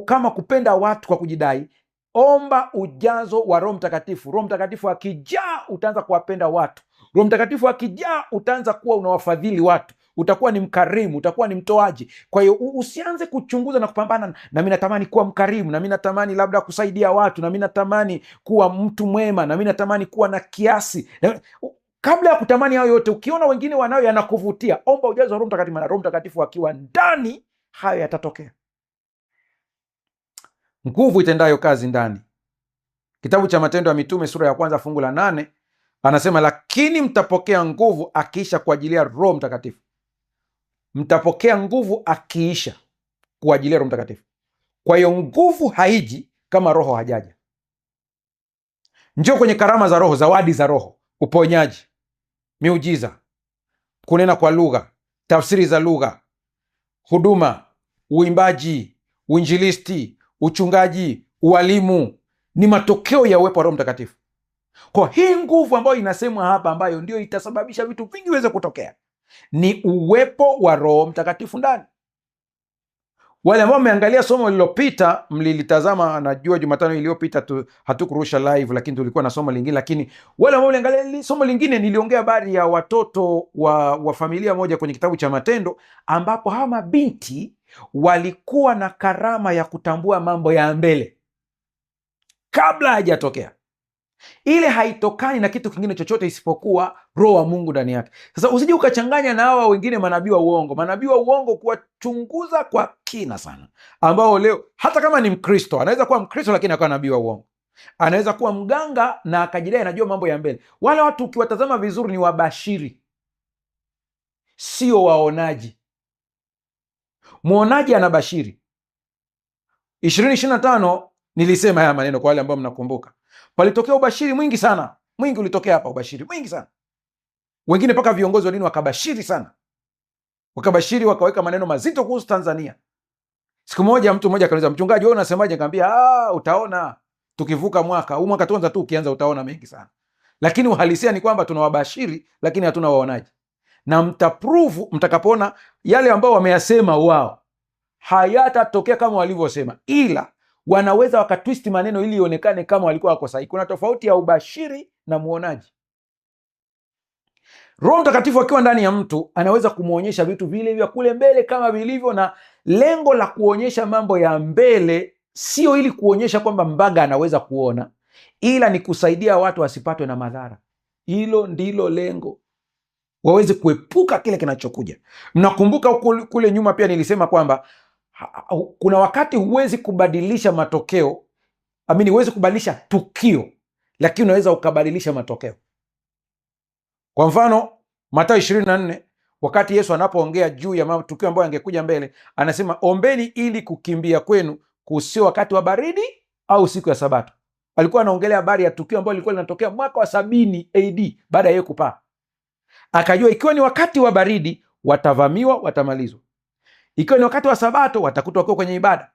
kama kupenda watu kwa kujidai. Omba ujazo wa Roho Mtakatifu. Roho Mtakatifu akijaa, utaanza kuwapenda watu. Roho Mtakatifu akijaa, utaanza kuwa unawafadhili watu, utakuwa ni mkarimu, utakuwa ni mtoaji. Kwa hiyo usianze kuchunguza na kupambana, na mimi natamani kuwa mkarimu, na mimi natamani labda kusaidia watu, na mimi natamani kuwa mtu mwema, na mimi natamani kuwa na kiasi. Kabla ya kutamani hayo yote, ukiona wengine wanayo yanakuvutia, omba ujazo wa Roho Mtakatifu, na Roho Mtakatifu akiwa ndani, hayo yatatokea. Nguvu itendayo kazi ndani. Kitabu cha Matendo ya Mitume sura ya 1 fungu la 8 anasema, lakini mtapokea nguvu akiisha kuajilia Roho Mtakatifu. Mtapokea nguvu akiisha kuajilia Roho Mtakatifu. Kwa hiyo nguvu haiji kama Roho hajaja. Njoo kwenye karama za Roho, zawadi za Roho: uponyaji, miujiza, kunena kwa lugha, tafsiri za lugha, huduma, uimbaji, uinjilisti, uchungaji, ualimu. Ni matokeo ya uwepo wa Roho Mtakatifu. Kwa hii nguvu ambayo inasemwa hapa, ambayo ndio itasababisha vitu vingi viweze kutokea, ni uwepo wa Roho Mtakatifu ndani. Wale ambao mmeangalia somo lililopita, mlilitazama, najua Jumatano iliyopita hatukurusha live, lakini tulikuwa na somo lingine. Lakini wale ambao mliangalia somo lingine, niliongea habari ya watoto wa familia moja kwenye kitabu cha Matendo, ambapo hawa mabinti walikuwa na karama ya kutambua mambo ya mbele kabla hajatokea. Ile haitokani na kitu kingine chochote isipokuwa Roho wa Mungu ndani yake. Sasa usije ukachanganya na hawa wengine manabii wa uongo. Manabii wa uongo kuwachunguza kwa kina sana, ambao leo hata kama ni Mkristo, anaweza kuwa Mkristo lakini akawa nabii wa uongo. Anaweza kuwa mganga na akajidai anajua mambo ya mbele. Wale watu ukiwatazama vizuri ni wabashiri, sio waonaji. Mwonaji anabashiri. 2025 nilisema haya maneno kwa wale ambao mnakumbuka. Palitokea ubashiri mwingi sana. Mwingi ulitokea hapa, ubashiri mwingi sana. Wengine mpaka viongozi wa dini wakabashiri sana. Wakabashiri, wakaweka maneno mazito kuhusu Tanzania. Siku moja mtu mmoja akaniuliza, mchungaji wewe unasemaje? Nikamwambia, utaona tukivuka mwaka huu, mwaka tuanza tu ukianza utaona mengi sana. Lakini uhalisia ni kwamba tunawabashiri lakini hatuna waonaji. Na mtaprove mtakapoona yale ambao wameyasema wao hayatatokea kama walivyosema, ila wanaweza wakatwist maneno ili ionekane kama walikuwa wako sahihi. Kuna tofauti ya ubashiri na muonaji. Roho Mtakatifu akiwa ndani ya mtu anaweza kumuonyesha vitu vile vya kule mbele kama vilivyo, na lengo la kuonyesha mambo ya mbele sio ili kuonyesha kwamba mbaga anaweza kuona, ila ni kusaidia watu wasipatwe na madhara. Hilo ndilo lengo, waweze kuepuka kile kinachokuja. Mnakumbuka kule nyuma pia nilisema kwamba kuna wakati huwezi kubadilisha matokeo, huwezi kubadilisha tukio, lakini unaweza ukabadilisha matokeo. Kwa mfano Mathayo 24, wakati Yesu anapoongea juu ya matukio ambayo yangekuja mbele, anasema ombeni ili kukimbia kwenu kusio wakati wa baridi au siku ya Sabato. Alikuwa anaongelea habari ya tukio ambalo lilikuwa linatokea mwaka wa 70 AD baada ya yeye kupaa. Akajua ikiwa ni wakati wa baridi watavamiwa, watamalizwa. Ikiwa ni wakati wa Sabato watakutwa wakiwa kwenye ibada.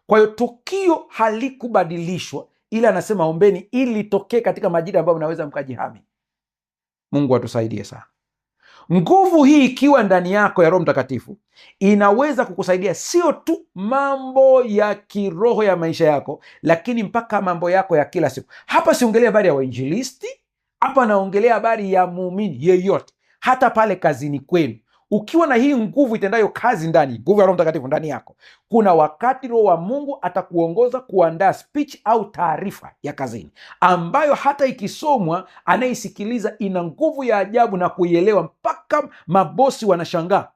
Kwa hiyo tukio halikubadilishwa, ila anasema ombeni ili litokee katika majira ambayo mnaweza mkajihami. Mungu atusaidie sana. Nguvu hii ikiwa ndani yako ya Roho Mtakatifu inaweza kukusaidia sio tu mambo ya kiroho ya maisha yako, lakini mpaka mambo yako ya kila siku. Hapa siongelea habari ya wainjilisti, hapa naongelea habari ya muumini yeyote, hata pale kazini kwenu. Ukiwa na hii nguvu itendayo kazi ndani, nguvu ya Roho Mtakatifu ndani yako, kuna wakati Roho wa Mungu atakuongoza kuandaa speech au taarifa ya kazini ambayo hata ikisomwa anayeisikiliza ina nguvu ya ajabu na kuielewa mpaka mabosi wanashangaa.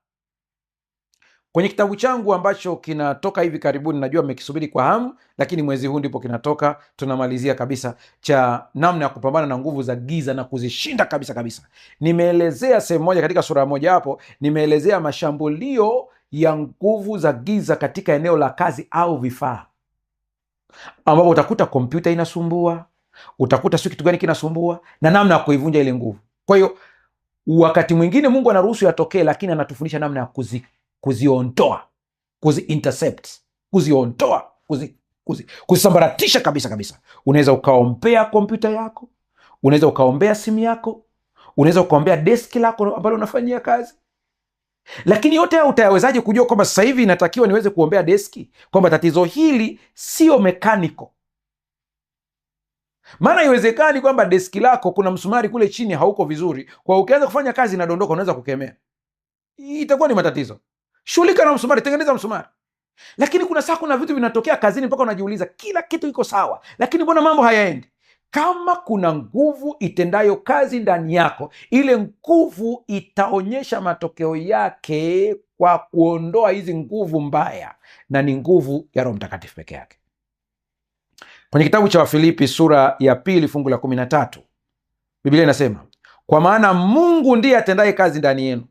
Kwenye kitabu changu ambacho kinatoka hivi karibuni, najua mmekisubiri kwa hamu, lakini mwezi huu ndipo kinatoka, tunamalizia kabisa, cha namna ya kupambana na nguvu za giza na kuzishinda kabisa kabisa. Nimeelezea sehemu moja katika sura moja hapo, nimeelezea mashambulio ya nguvu za giza katika eneo la kazi au vifaa, ambapo utakuta kompyuta inasumbua, utakuta sio kitu gani kinasumbua, na namna ya kuivunja ile nguvu. Kwa hiyo wakati mwingine Mungu anaruhusu yatokee, lakini anatufundisha namna ya kuziondoa, kuzi-intercept, kuziondoa, kuzisambaratisha kabisa kabisa. Unaweza ukaombea kompyuta yako, unaweza ukaombea simu yako, unaweza ukaombea deski lako ambalo unafanyia kazi. Lakini yote haya utayawezaje kujua kwamba sasa hivi inatakiwa niweze kuombea deski, kwamba tatizo hili sio mechanical? Maana iwezekani kwamba deski lako kuna msumari kule chini hauko vizuri, kwa ukianza kufanya kazi inadondoka, unaweza kukemea, itakuwa ni matatizo. Shughulika na msumari, tengeneza msumari. Lakini kuna saa kuna vitu vinatokea kazini mpaka unajiuliza kila kitu iko sawa, lakini mbona mambo hayaendi? Kama kuna nguvu itendayo kazi ndani yako, ile nguvu itaonyesha matokeo yake kwa kuondoa hizi nguvu mbaya, na ni nguvu ya Roho Mtakatifu peke yake. Kwenye kitabu cha Wafilipi sura ya 2 fungu la 13, Biblia inasema, kwa maana Mungu ndiye atendaye kazi ndani yenu,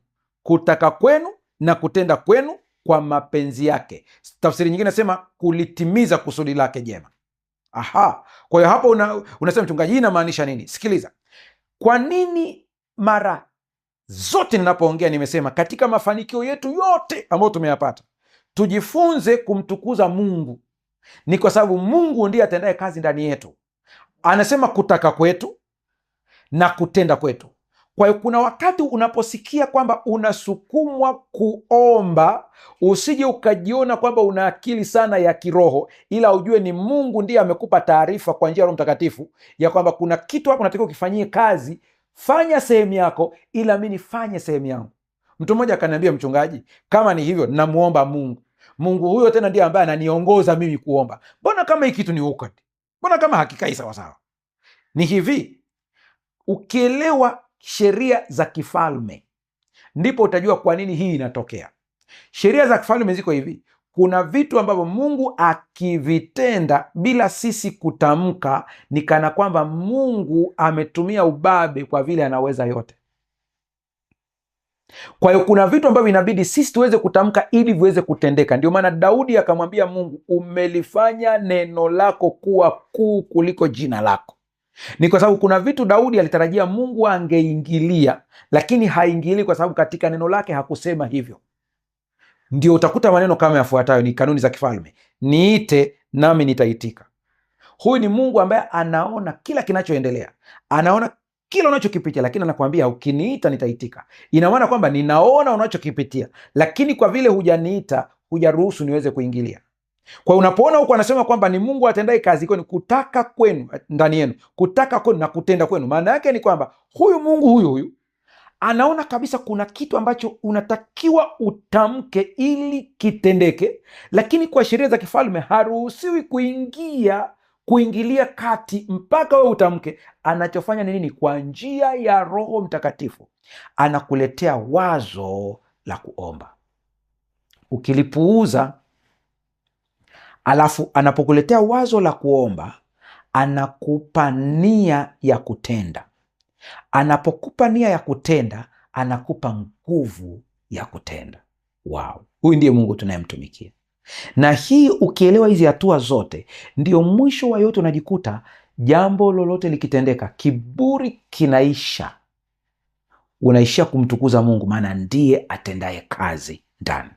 kutaka kwenu na kutenda kwenu kwa mapenzi yake. Tafsiri nyingine nasema kulitimiza kusudi lake jema. Aha, kwa hiyo hapo unasema mchungaji, hii inamaanisha nini? Sikiliza, kwa nini mara zote ninapoongea nimesema katika mafanikio yetu yote ambayo tumeyapata tujifunze kumtukuza Mungu? Ni kwa sababu Mungu ndiye atendaye kazi ndani yetu. Anasema kutaka kwetu na kutenda kwetu. Kwa hiyo kuna wakati unaposikia kwamba unasukumwa kuomba, usije ukajiona kwamba una akili sana ya kiroho, ila ujue ni Mungu ndiye amekupa taarifa kwa njia ya Roho Mtakatifu ya kwamba kuna kitu hapo unatakiwa ukifanyie kazi. Fanya sehemu yako, ila mimi nifanye sehemu yangu. Mtu mmoja akaniambia, mchungaji, kama ni hivyo namuomba Mungu, Mungu huyo tena ndiye ambaye ananiongoza mimi kuomba, mbona kama hii kitu ni ukati? Mbona kama hakikai sawasawa? Ni hivi, ukielewa sheria za kifalme ndipo utajua kwa nini hii inatokea. Sheria za kifalme ziko hivi: kuna vitu ambavyo Mungu akivitenda bila sisi kutamka, ni kana kwamba Mungu ametumia ubabe, kwa vile anaweza yote. Kwa hiyo kuna vitu ambavyo inabidi sisi tuweze kutamka ili viweze kutendeka. Ndio maana Daudi akamwambia Mungu, umelifanya neno lako kuwa kuu kuliko jina lako. Ni kwa sababu kuna vitu Daudi alitarajia Mungu angeingilia, lakini haingili kwa sababu katika neno lake hakusema hivyo. Ndio utakuta maneno kama yafuatayo, ni kanuni za kifalme: niite nami nitaitika. Huyu ni Mungu ambaye anaona kila kinachoendelea, anaona kila unachokipitia, lakini anakuambia ukiniita nitaitika. Ina maana kwamba ninaona unachokipitia, lakini kwa vile hujaniita, hujaruhusu niweze kuingilia. Kwa unapoona huko anasema kwamba ni Mungu atendaye kazi kwenu, kutaka kwenu ndani yenu, kutaka kwenu na kutenda kwenu, maana yake ni kwamba huyu Mungu huyu anaona kabisa kuna kitu ambacho unatakiwa utamke ili kitendeke, lakini kwa sheria za kifalme haruhusiwi kuingilia kati mpaka wewe utamke. Anachofanya ni nini? Kwa njia ya Roho Mtakatifu anakuletea wazo la kuomba. Ukilipuuza, alafu anapokuletea wazo la kuomba, anakupa nia ya kutenda. Anapokupa nia ya kutenda, anakupa nguvu ya kutenda. Wow, huyu ndiye Mungu tunayemtumikia. Na hii ukielewa hizi hatua zote, ndio mwisho wa yote unajikuta jambo lolote likitendeka, kiburi kinaisha, unaishia kumtukuza Mungu, maana ndiye atendaye kazi ndani.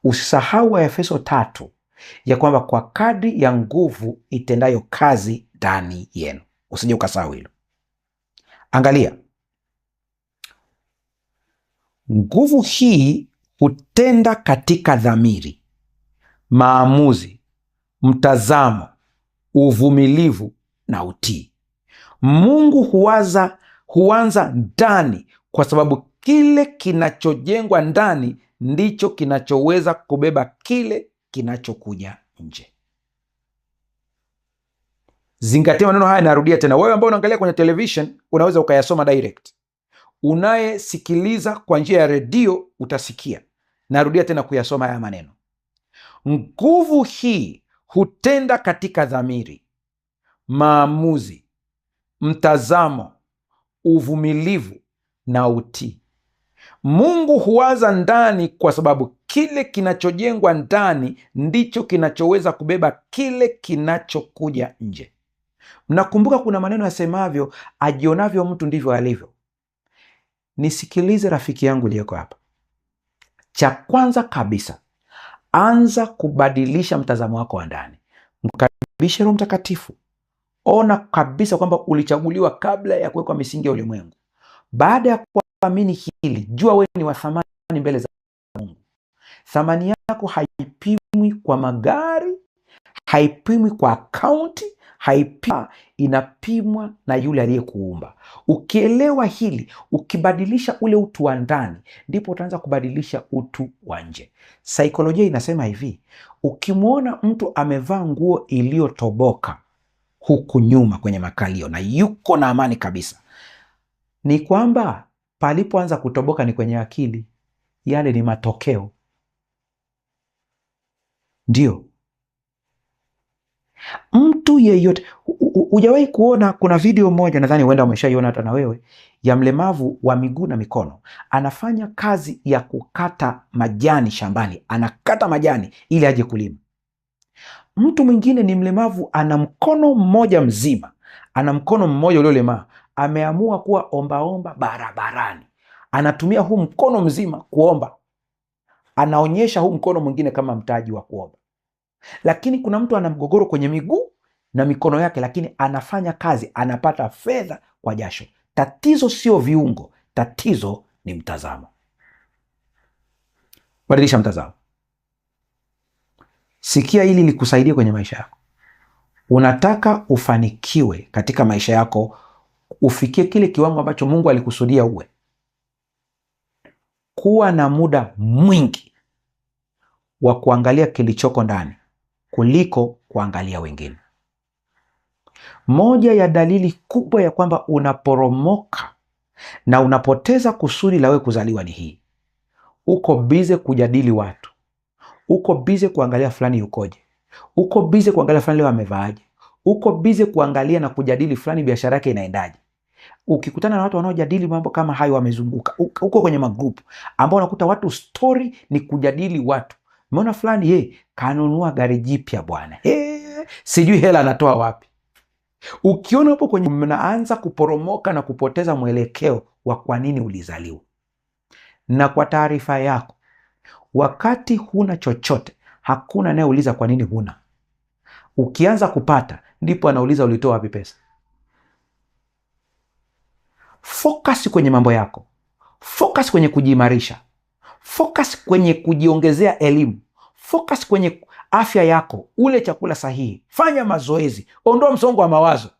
Usisahau Efeso 3 ya kwamba kwa kadri ya nguvu itendayo kazi ndani yenu. Usije ukasahau hilo. Angalia, nguvu hii hutenda katika dhamiri, maamuzi, mtazamo, uvumilivu na utii. Mungu huanza ndani, kwa sababu kile kinachojengwa ndani ndicho kinachoweza kubeba kile kinachokuja nje. Zingatia maneno haya, narudia tena. Wewe ambao unaangalia kwenye television unaweza ukayasoma direct. Unayesikiliza kwa njia ya redio utasikia, Narudia tena kuyasoma haya maneno. Nguvu hii hutenda katika dhamiri, maamuzi, mtazamo, uvumilivu na utii. Mungu huwaza ndani, kwa sababu kile kinachojengwa ndani ndicho kinachoweza kubeba kile kinachokuja nje. Mnakumbuka kuna maneno yasemavyo, ajionavyo mtu ndivyo alivyo. Nisikilize rafiki yangu uliyeko hapa. Cha kwanza kabisa, anza kubadilisha mtazamo wako wa ndani. Mkaribishe Roho Mtakatifu. Ona kabisa kwamba ulichaguliwa kabla ya kuwekwa misingi ya ulimwengu. Baada ya kuamini hili, jua wewe ni wa thamani mbele za Mungu. Thamani yako haipimwi kwa magari, haipimwi kwa akaunti, inapimwa na yule aliyekuumba. Ukielewa hili, ukibadilisha ule utu wa ndani, ndipo utaanza kubadilisha utu wa nje. Saikolojia inasema hivi, ukimwona mtu amevaa nguo iliyotoboka huku nyuma kwenye makalio na yuko na amani kabisa, ni kwamba palipoanza kutoboka ni kwenye akili. Yale ni matokeo. Ndio mtu yeyote. Hujawahi kuona, kuna video moja, nadhani huenda umeshaiona hata na wewe, ya mlemavu wa miguu na mikono, anafanya kazi ya kukata majani shambani, anakata majani ili aje kulima. Mtu mwingine ni mlemavu, ana mkono mmoja mzima, ana mkono mmoja uliolemaa, ameamua kuwa ombaomba barabarani, anatumia huu mkono mzima kuomba, anaonyesha huu mkono mwingine kama mtaji wa kuomba. Lakini kuna mtu ana mgogoro kwenye miguu na mikono yake, lakini anafanya kazi, anapata fedha kwa jasho. Tatizo sio viungo, tatizo ni mtazamo. Badilisha mtazamo. Sikia hili likusaidie kwenye maisha yako. Unataka ufanikiwe katika maisha yako, ufikie kile kiwango ambacho Mungu alikusudia uwe, kuwa na muda mwingi wa kuangalia kilichoko ndani kuliko kuangalia wengine. Moja ya dalili kubwa ya kwamba unaporomoka na unapoteza kusudi la wewe kuzaliwa ni hii: uko bize kujadili watu, uko bize kuangalia fulani yukoje, uko bize kuangalia fulani leo amevaaje, uko bize kuangalia na kujadili fulani biashara yake inaendaje. Ukikutana na watu wanaojadili mambo kama hayo, wamezunguka, uko kwenye magrupu ambao unakuta watu story ni kujadili watu. Umeona fulani kanunua gari jipya bwana, sijui hela anatoa wapi. Ukiona hapo kwenye, mnaanza kuporomoka na kupoteza mwelekeo wa kwa nini ulizaliwa. Na kwa taarifa yako, wakati huna chochote, hakuna anayeuliza kwa nini huna. Ukianza kupata, ndipo anauliza ulitoa wapi pesa. Focus kwenye mambo yako, focus kwenye kujiimarisha, focus kwenye kujiongezea elimu, focus kwenye afya yako, ule chakula sahihi, fanya mazoezi, ondoa msongo wa mawazo,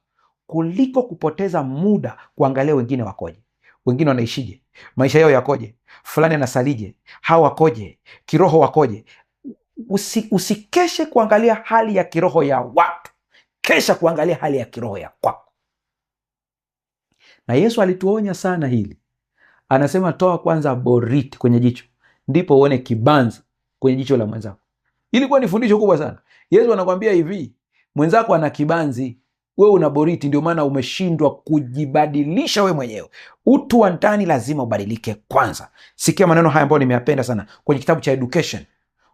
kuliko kupoteza muda kuangalia wengine wakoje, wengine wanaishije, maisha yao yakoje, fulani anasalije, hawa wakoje, kiroho wakoje. Usikeshe kuangalia hali ya kiroho ya watu, kesha kuangalia hali ya kiroho ya kwako. Na Yesu alituonya sana hili. Anasema toa kwanza boriti kwenye jicho, ndipo uone kibanzi kwenye jicho la mwenzako. Ilikuwa ni fundisho kubwa sana. Yesu anakuambia hivi, mwenzako ana kibanzi, wewe una boriti, ndio maana umeshindwa kujibadilisha wewe mwenyewe. Utu wa ndani lazima ubadilike kwanza. Sikia maneno haya ambayo nimeyapenda sana kwenye kitabu cha Education,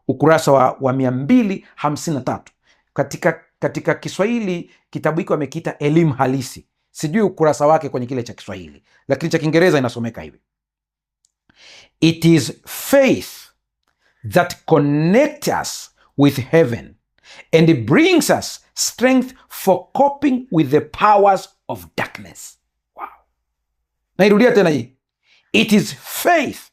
ukurasa wa 253. Katika Kiswahili kitabu hiki wamekiita elimu halisi. Sijui ukurasa wake kwenye kile cha Kiswahili, lakini cha Kiingereza inasomeka hivi: It is faith that connects us with heaven and it brings us strength for coping with the powers of darkness. Wow. Nairudia tena hii. It is faith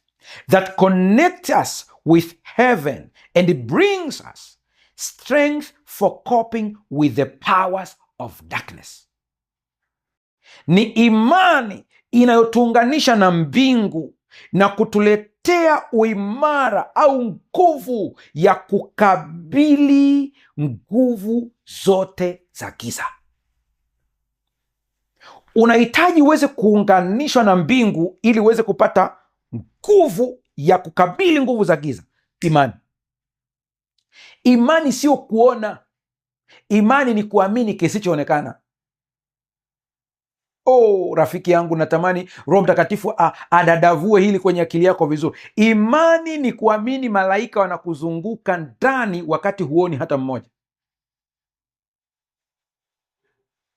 that connects us with heaven and it brings us strength for coping with the powers of darkness. Ni imani inayotuunganisha na mbingu na kutuletea uimara au nguvu ya kukabili nguvu zote za giza. Unahitaji uweze kuunganishwa na mbingu ili uweze kupata nguvu ya kukabili nguvu za giza. imani. Imani sio kuona. Imani ni kuamini kisichoonekana. Oh, rafiki yangu, natamani Roho Mtakatifu adadavue hili kwenye akili yako vizuri. Imani ni kuamini malaika wanakuzunguka ndani wakati huoni hata mmoja.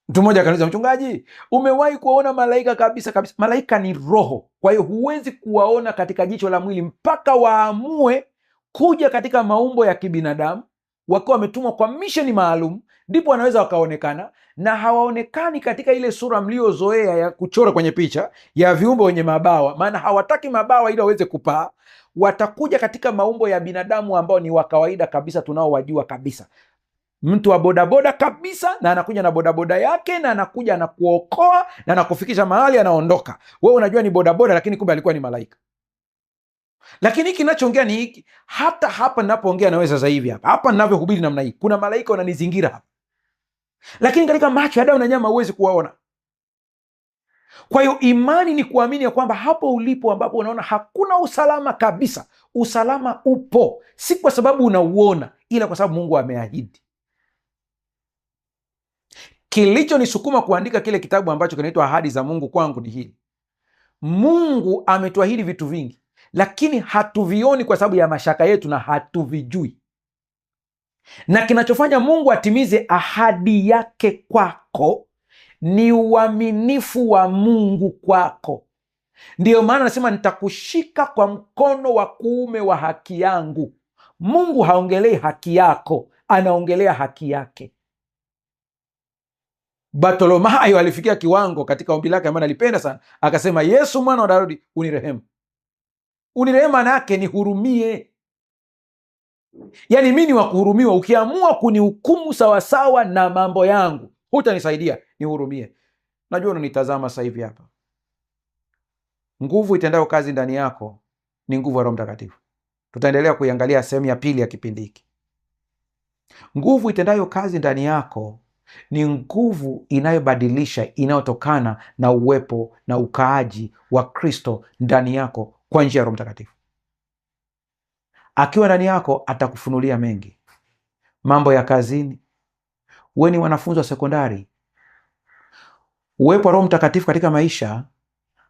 Mtu mmoja akaniuliza, mchungaji, umewahi kuwaona malaika? Kabisa kabisa. Malaika ni roho, kwa hiyo huwezi kuwaona katika jicho la mwili mpaka waamue kuja katika maumbo ya kibinadamu, wakiwa wametumwa kwa misheni maalum, ndipo wanaweza wakaonekana. Na hawaonekani katika ile sura mliozoea ya kuchora kwenye picha ya viumbe wenye mabawa, maana hawataki mabawa ili waweze kupaa. Watakuja katika maumbo ya binadamu ambao ni wa kawaida kabisa, tunaowajua kabisa. Mtu wa bodaboda kabisa, na anakuja na bodaboda yake, na anakuja anakuokoa na anakufikisha mahali, anaondoka. Wewe unajua ni bodaboda, lakini kumbe alikuwa ni malaika. Lakini hiki ninachoongea ni hiki, hata hapa ninapoongea nawe sasa hivi, hapa ninavyohubiri namna hii, kuna malaika wananizingira hapa, lakini katika macho ya damu na nyama huwezi kuwaona. Kwa hiyo imani ni kuamini ya kwamba hapo ulipo, ambapo unaona hakuna usalama kabisa, usalama upo, si kwa sababu unauona, ila kwa sababu Mungu ameahidi. Kilichonisukuma kuandika kile kitabu ambacho kinaitwa Ahadi za Mungu kwangu ni hili: Mungu ametuahidi vitu vingi, lakini hatuvioni kwa sababu ya mashaka yetu na hatuvijui. Na kinachofanya Mungu atimize ahadi yake kwako ni uaminifu wa Mungu kwako. Ndiyo maana anasema, nitakushika kwa mkono wa kuume wa haki yangu. Mungu haongelei haki yako, anaongelea haki yake. Bartolomayo alifikia kiwango katika ombi lake ambayo nalipenda sana, akasema, Yesu mwana wa Daudi, unirehemu. Unirehemu maana yake nihurumie. Yaani mimi ni wa kuhurumiwa. Ukiamua kunihukumu sawasawa na mambo yangu, hutanisaidia, nihurumie. Najua unanitazama sasa hivi hapa. Nguvu itendayo kazi ndani yako ni nguvu ya Roho Mtakatifu. Tutaendelea kuiangalia sehemu ya pili ya kipindi hiki. Nguvu itendayo kazi ndani yako ni nguvu inayobadilisha, inayotokana na uwepo na ukaaji wa Kristo ndani yako kwa njia ya Roho Mtakatifu. Akiwa ndani yako atakufunulia mengi, mambo ya kazini. Wewe ni wanafunzi wa sekondari, uwepo wa Roho Mtakatifu katika maisha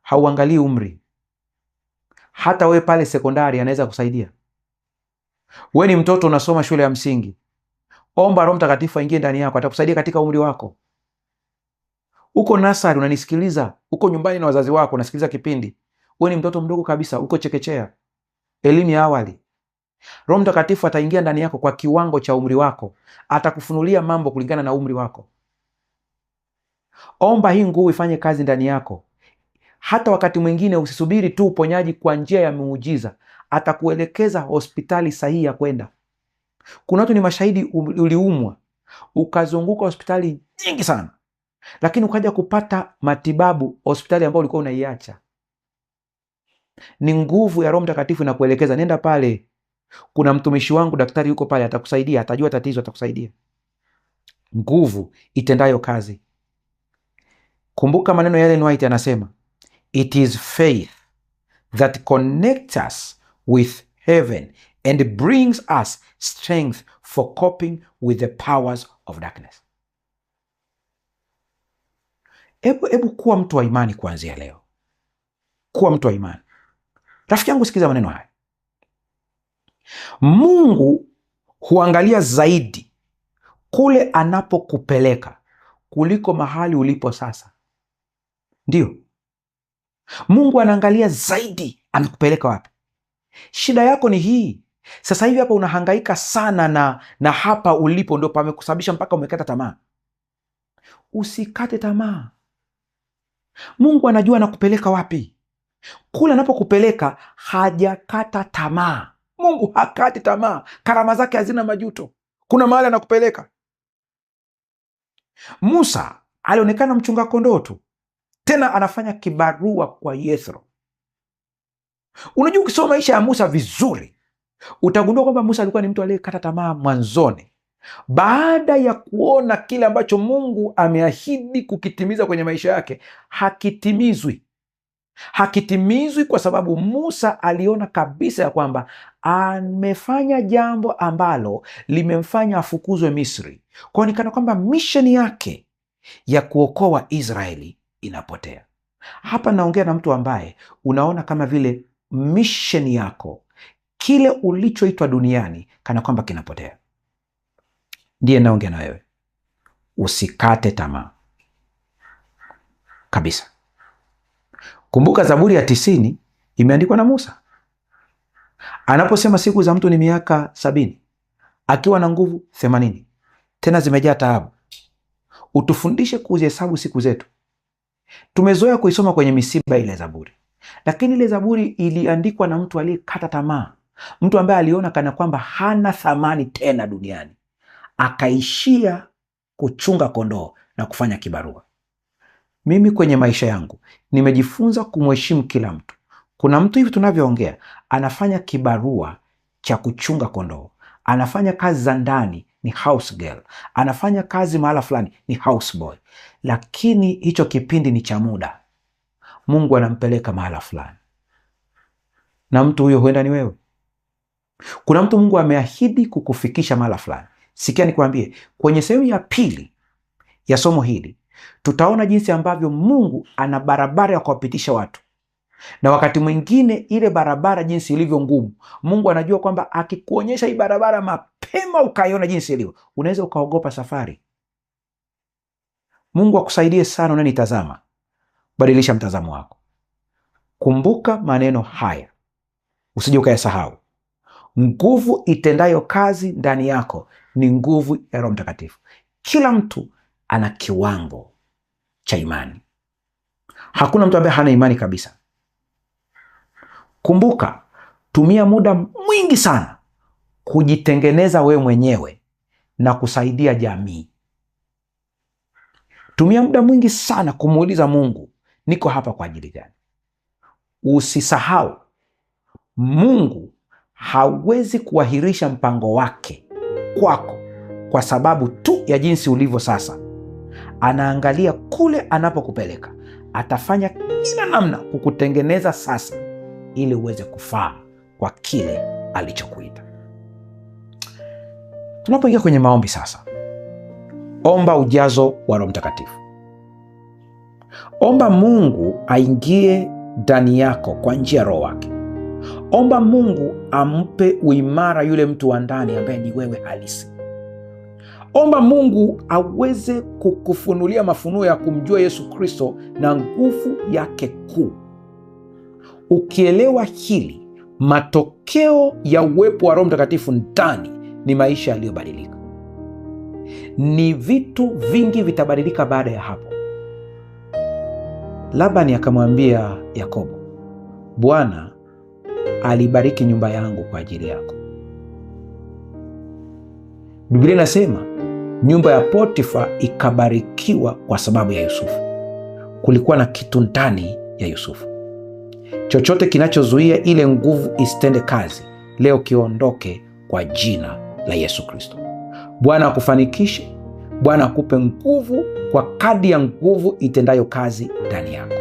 hauangalii umri. Hata wewe pale sekondari anaweza kusaidia. Wewe ni mtoto unasoma shule ya msingi, omba Roho Mtakatifu aingie ndani yako, atakusaidia katika umri wako. Uko nasari unanisikiliza, uko nyumbani na wazazi wako unasikiliza kipindi, wewe ni mtoto mdogo kabisa, uko chekechea, elimu ya awali. Roho Mtakatifu ataingia ndani yako kwa kiwango cha umri wako, atakufunulia mambo kulingana na umri wako. Omba hii nguvu ifanye kazi ndani yako. Hata wakati mwingine usisubiri tu uponyaji kwa njia ya muujiza, atakuelekeza hospitali sahihi ya kwenda. Kuna watu ni mashahidi, uliumwa ukazunguka hospitali nyingi sana, lakini ukaja kupata matibabu hospitali ambayo ulikuwa unaiacha. Ni nguvu ya Roho Mtakatifu inakuelekeza, nenda pale, kuna mtumishi wangu daktari yuko pale, atakusaidia, atajua tatizo, atakusaidia. Nguvu itendayo kazi. Kumbuka maneno ya Ellen White, anasema, it is faith that connects us with heaven and brings us strength for coping with the powers of darkness. Ebu kuwa mtu wa imani kuanzia leo. Kuwa mtu wa imani. Rafiki yangu, sikiza maneno haya. Mungu huangalia zaidi kule anapokupeleka kuliko mahali ulipo sasa. Ndio, Mungu anaangalia zaidi anakupeleka wapi. Shida yako ni hii: sasa hivi hapa unahangaika sana na hapa ulipo ndio pamekusababisha mpaka umekata tamaa. Usikate tamaa. Mungu anajua anakupeleka wapi. Kule anapokupeleka hajakata tamaa. Mungu hakati tamaa. Karama zake hazina majuto. Kuna mahali anakupeleka. Musa alionekana mchunga kondoo tu, tena anafanya kibarua kwa Yethro. Unajua, ukisoma maisha ya Musa vizuri utagundua kwamba Musa alikuwa ni mtu aliyekata tamaa mwanzoni. Baada ya kuona kile ambacho Mungu ameahidi kukitimiza kwenye maisha yake hakitimizwi, Hakitimizwi kwa sababu Musa aliona kabisa ya kwamba amefanya jambo ambalo limemfanya afukuzwe Misri. Kwa hiyo nikana kwamba misheni yake ya kuokoa Israeli inapotea. Hapa naongea na mtu ambaye unaona kama vile misheni yako, kile ulichoitwa duniani, kana kwamba kinapotea. Ndiye naongea na wewe, usikate tamaa kabisa. Kumbuka Zaburi ya 90 imeandikwa na Musa anaposema siku za mtu ni miaka 70, akiwa na nguvu 80, tena zimejaa taabu. Utufundishe kuzihesabu siku zetu. Tumezoea kuisoma kwenye misiba ile Zaburi, lakini ile Zaburi iliandikwa na mtu aliyekata tamaa, mtu ambaye aliona kana kwamba hana thamani tena duniani, akaishia kuchunga kondoo na kufanya kibarua. Mimi kwenye maisha yangu nimejifunza kumheshimu kila mtu. Kuna mtu hivi tunavyoongea anafanya kibarua cha kuchunga kondoo, anafanya kazi za ndani, ni house girl, anafanya kazi mahala fulani, ni house boy, lakini hicho kipindi ni cha muda. Mungu anampeleka mahala fulani, na mtu huyo huenda ni wewe. Kuna mtu Mungu ameahidi kukufikisha mahala fulani. Sikia nikwambie, kwenye sehemu ya pili ya somo hili tutaona jinsi ambavyo Mungu ana barabara ya kuwapitisha watu, na wakati mwingine ile barabara jinsi ilivyo ngumu, Mungu anajua kwamba akikuonyesha hii barabara mapema ukaiona jinsi ilivyo, unaweza ukaogopa safari. Mungu akusaidie sana unanitazama. Badilisha mtazamo wako. Kumbuka maneno haya, usije ukayasahau. Nguvu itendayo kazi ndani yako ni nguvu ya Roho Mtakatifu. Kila mtu ana kiwango cha imani. Hakuna mtu ambaye hana imani kabisa. Kumbuka, tumia muda mwingi sana kujitengeneza wewe mwenyewe na kusaidia jamii. Tumia muda mwingi sana kumuuliza Mungu, niko hapa kwa ajili gani? Usisahau, Mungu hawezi kuahirisha mpango wake kwako kwa sababu tu ya jinsi ulivyo sasa. Anaangalia kule anapokupeleka. Atafanya kila namna kukutengeneza sasa ili uweze kufaa kwa kile alichokuita. Tunapoingia kwenye maombi sasa, omba ujazo wa Roho Mtakatifu. Omba Mungu aingie ndani yako kwa njia ya Roho wake. Omba Mungu ampe uimara yule mtu wa ndani ambaye ni wewe halisi. Omba Mungu aweze kukufunulia mafunuo ya kumjua Yesu Kristo na nguvu yake kuu. Ukielewa hili, matokeo ya uwepo wa Roho Mtakatifu ndani ni maisha yaliyobadilika. Ni vitu vingi vitabadilika baada ya hapo. Labani akamwambia Yakobo, Bwana alibariki nyumba yangu kwa ajili yako. Biblia inasema nyumba ya Potifa ikabarikiwa kwa sababu ya Yusufu. Kulikuwa na kitu ndani ya Yusufu. Chochote kinachozuia ile nguvu isitende kazi, leo kiondoke kwa jina la Yesu Kristo. Bwana akufanikishe. Bwana akupe nguvu kwa kadri ya nguvu itendayo kazi ndani yako.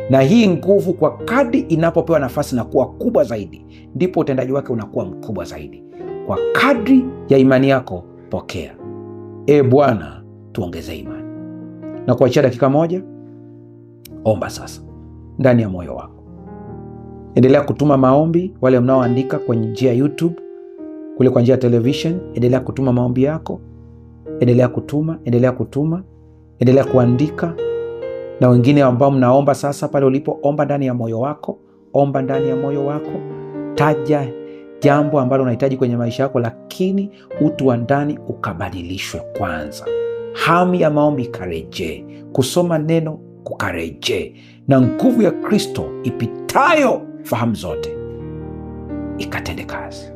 Na hii nguvu kwa kadri inapopewa nafasi na kuwa kubwa zaidi, ndipo utendaji wake unakuwa mkubwa zaidi. Kwa kadri ya imani yako, pokea. Bwana, tuongeze imani. Na kuachia dakika moja, omba sasa ndani ya moyo wako. Endelea kutuma maombi, wale mnaoandika kwenye njia ya YouTube, kule kwa njia ya television, endelea kutuma maombi yako. Endelea kutuma, endelea kuandika. Na wengine ambao mnaomba sasa pale ulipo, omba ndani ya moyo wako. Omba ndani ya moyo wako. Taja jambo ambalo unahitaji kwenye maisha yako, lakini utu wa ndani ukabadilishwe kwanza. Hamu ya maombi ikarejee, kusoma neno kukarejee, na nguvu ya Kristo ipitayo fahamu zote ikatende kazi.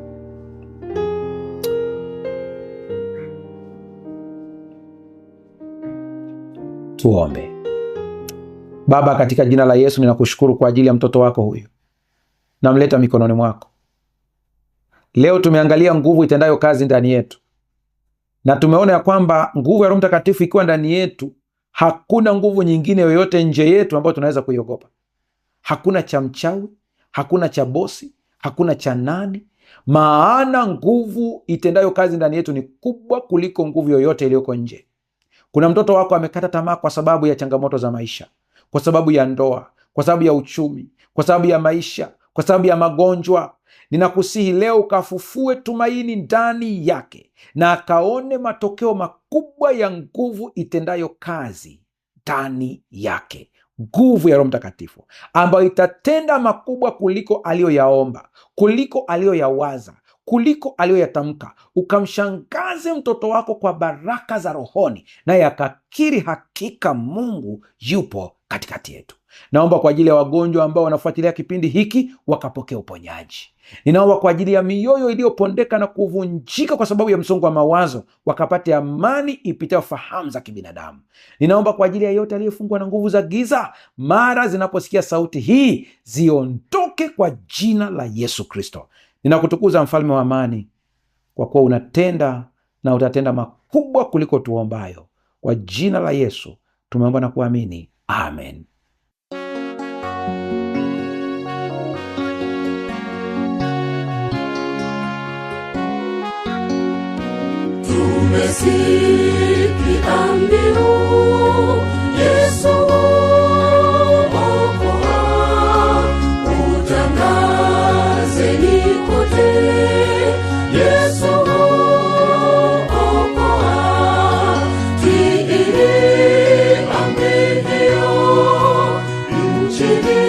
Tuombe. Baba, katika jina la Yesu ninakushukuru kwa ajili ya mtoto wako huyu. Namleta mikononi mwako. Leo tumeangalia nguvu itendayo kazi ndani yetu, na tumeona ya kwamba nguvu ya Roho Mtakatifu ikiwa ndani yetu, hakuna nguvu nyingine yoyote nje yetu ambayo tunaweza kuiogopa. Hakuna cha mchawi, hakuna cha bosi, hakuna cha nani, maana nguvu itendayo kazi ndani yetu ni kubwa kuliko nguvu yoyote iliyoko nje. Kuna mtoto wako amekata tamaa kwa sababu ya changamoto za maisha, kwa sababu ya ndoa, kwa sababu ya uchumi, kwa sababu ya maisha, kwa sababu ya magonjwa. Ninakusihi leo ukafufue tumaini ndani yake na akaone matokeo makubwa ya nguvu itendayo kazi ndani yake, nguvu ya Roho Mtakatifu ambayo itatenda makubwa kuliko aliyoyaomba, kuliko aliyoyawaza, kuliko aliyoyatamka. Ukamshangaze mtoto wako kwa baraka za rohoni, naye akakiri hakika Mungu yupo katikati yetu. Naomba kwa ajili ya wagonjwa ambao wanafuatilia kipindi hiki wakapokea uponyaji. Ninaomba kwa ajili ya mioyo iliyopondeka na kuvunjika kwa sababu ya msongo wa mawazo wakapate amani ipitayo fahamu za kibinadamu. Ninaomba kwa ajili ya yote aliyefungwa na nguvu za giza, mara zinaposikia sauti hii ziondoke kwa jina la Yesu Kristo. Ninakutukuza mfalme wa amani, kwa kuwa unatenda na utatenda makubwa kuliko tuombayo. Kwa jina la Yesu tumeomba na kuamini, amen. Tumesikia mbiu, Yesu okoa, utangazeni kote, Yesu okoa, tiini amri hiyo nchini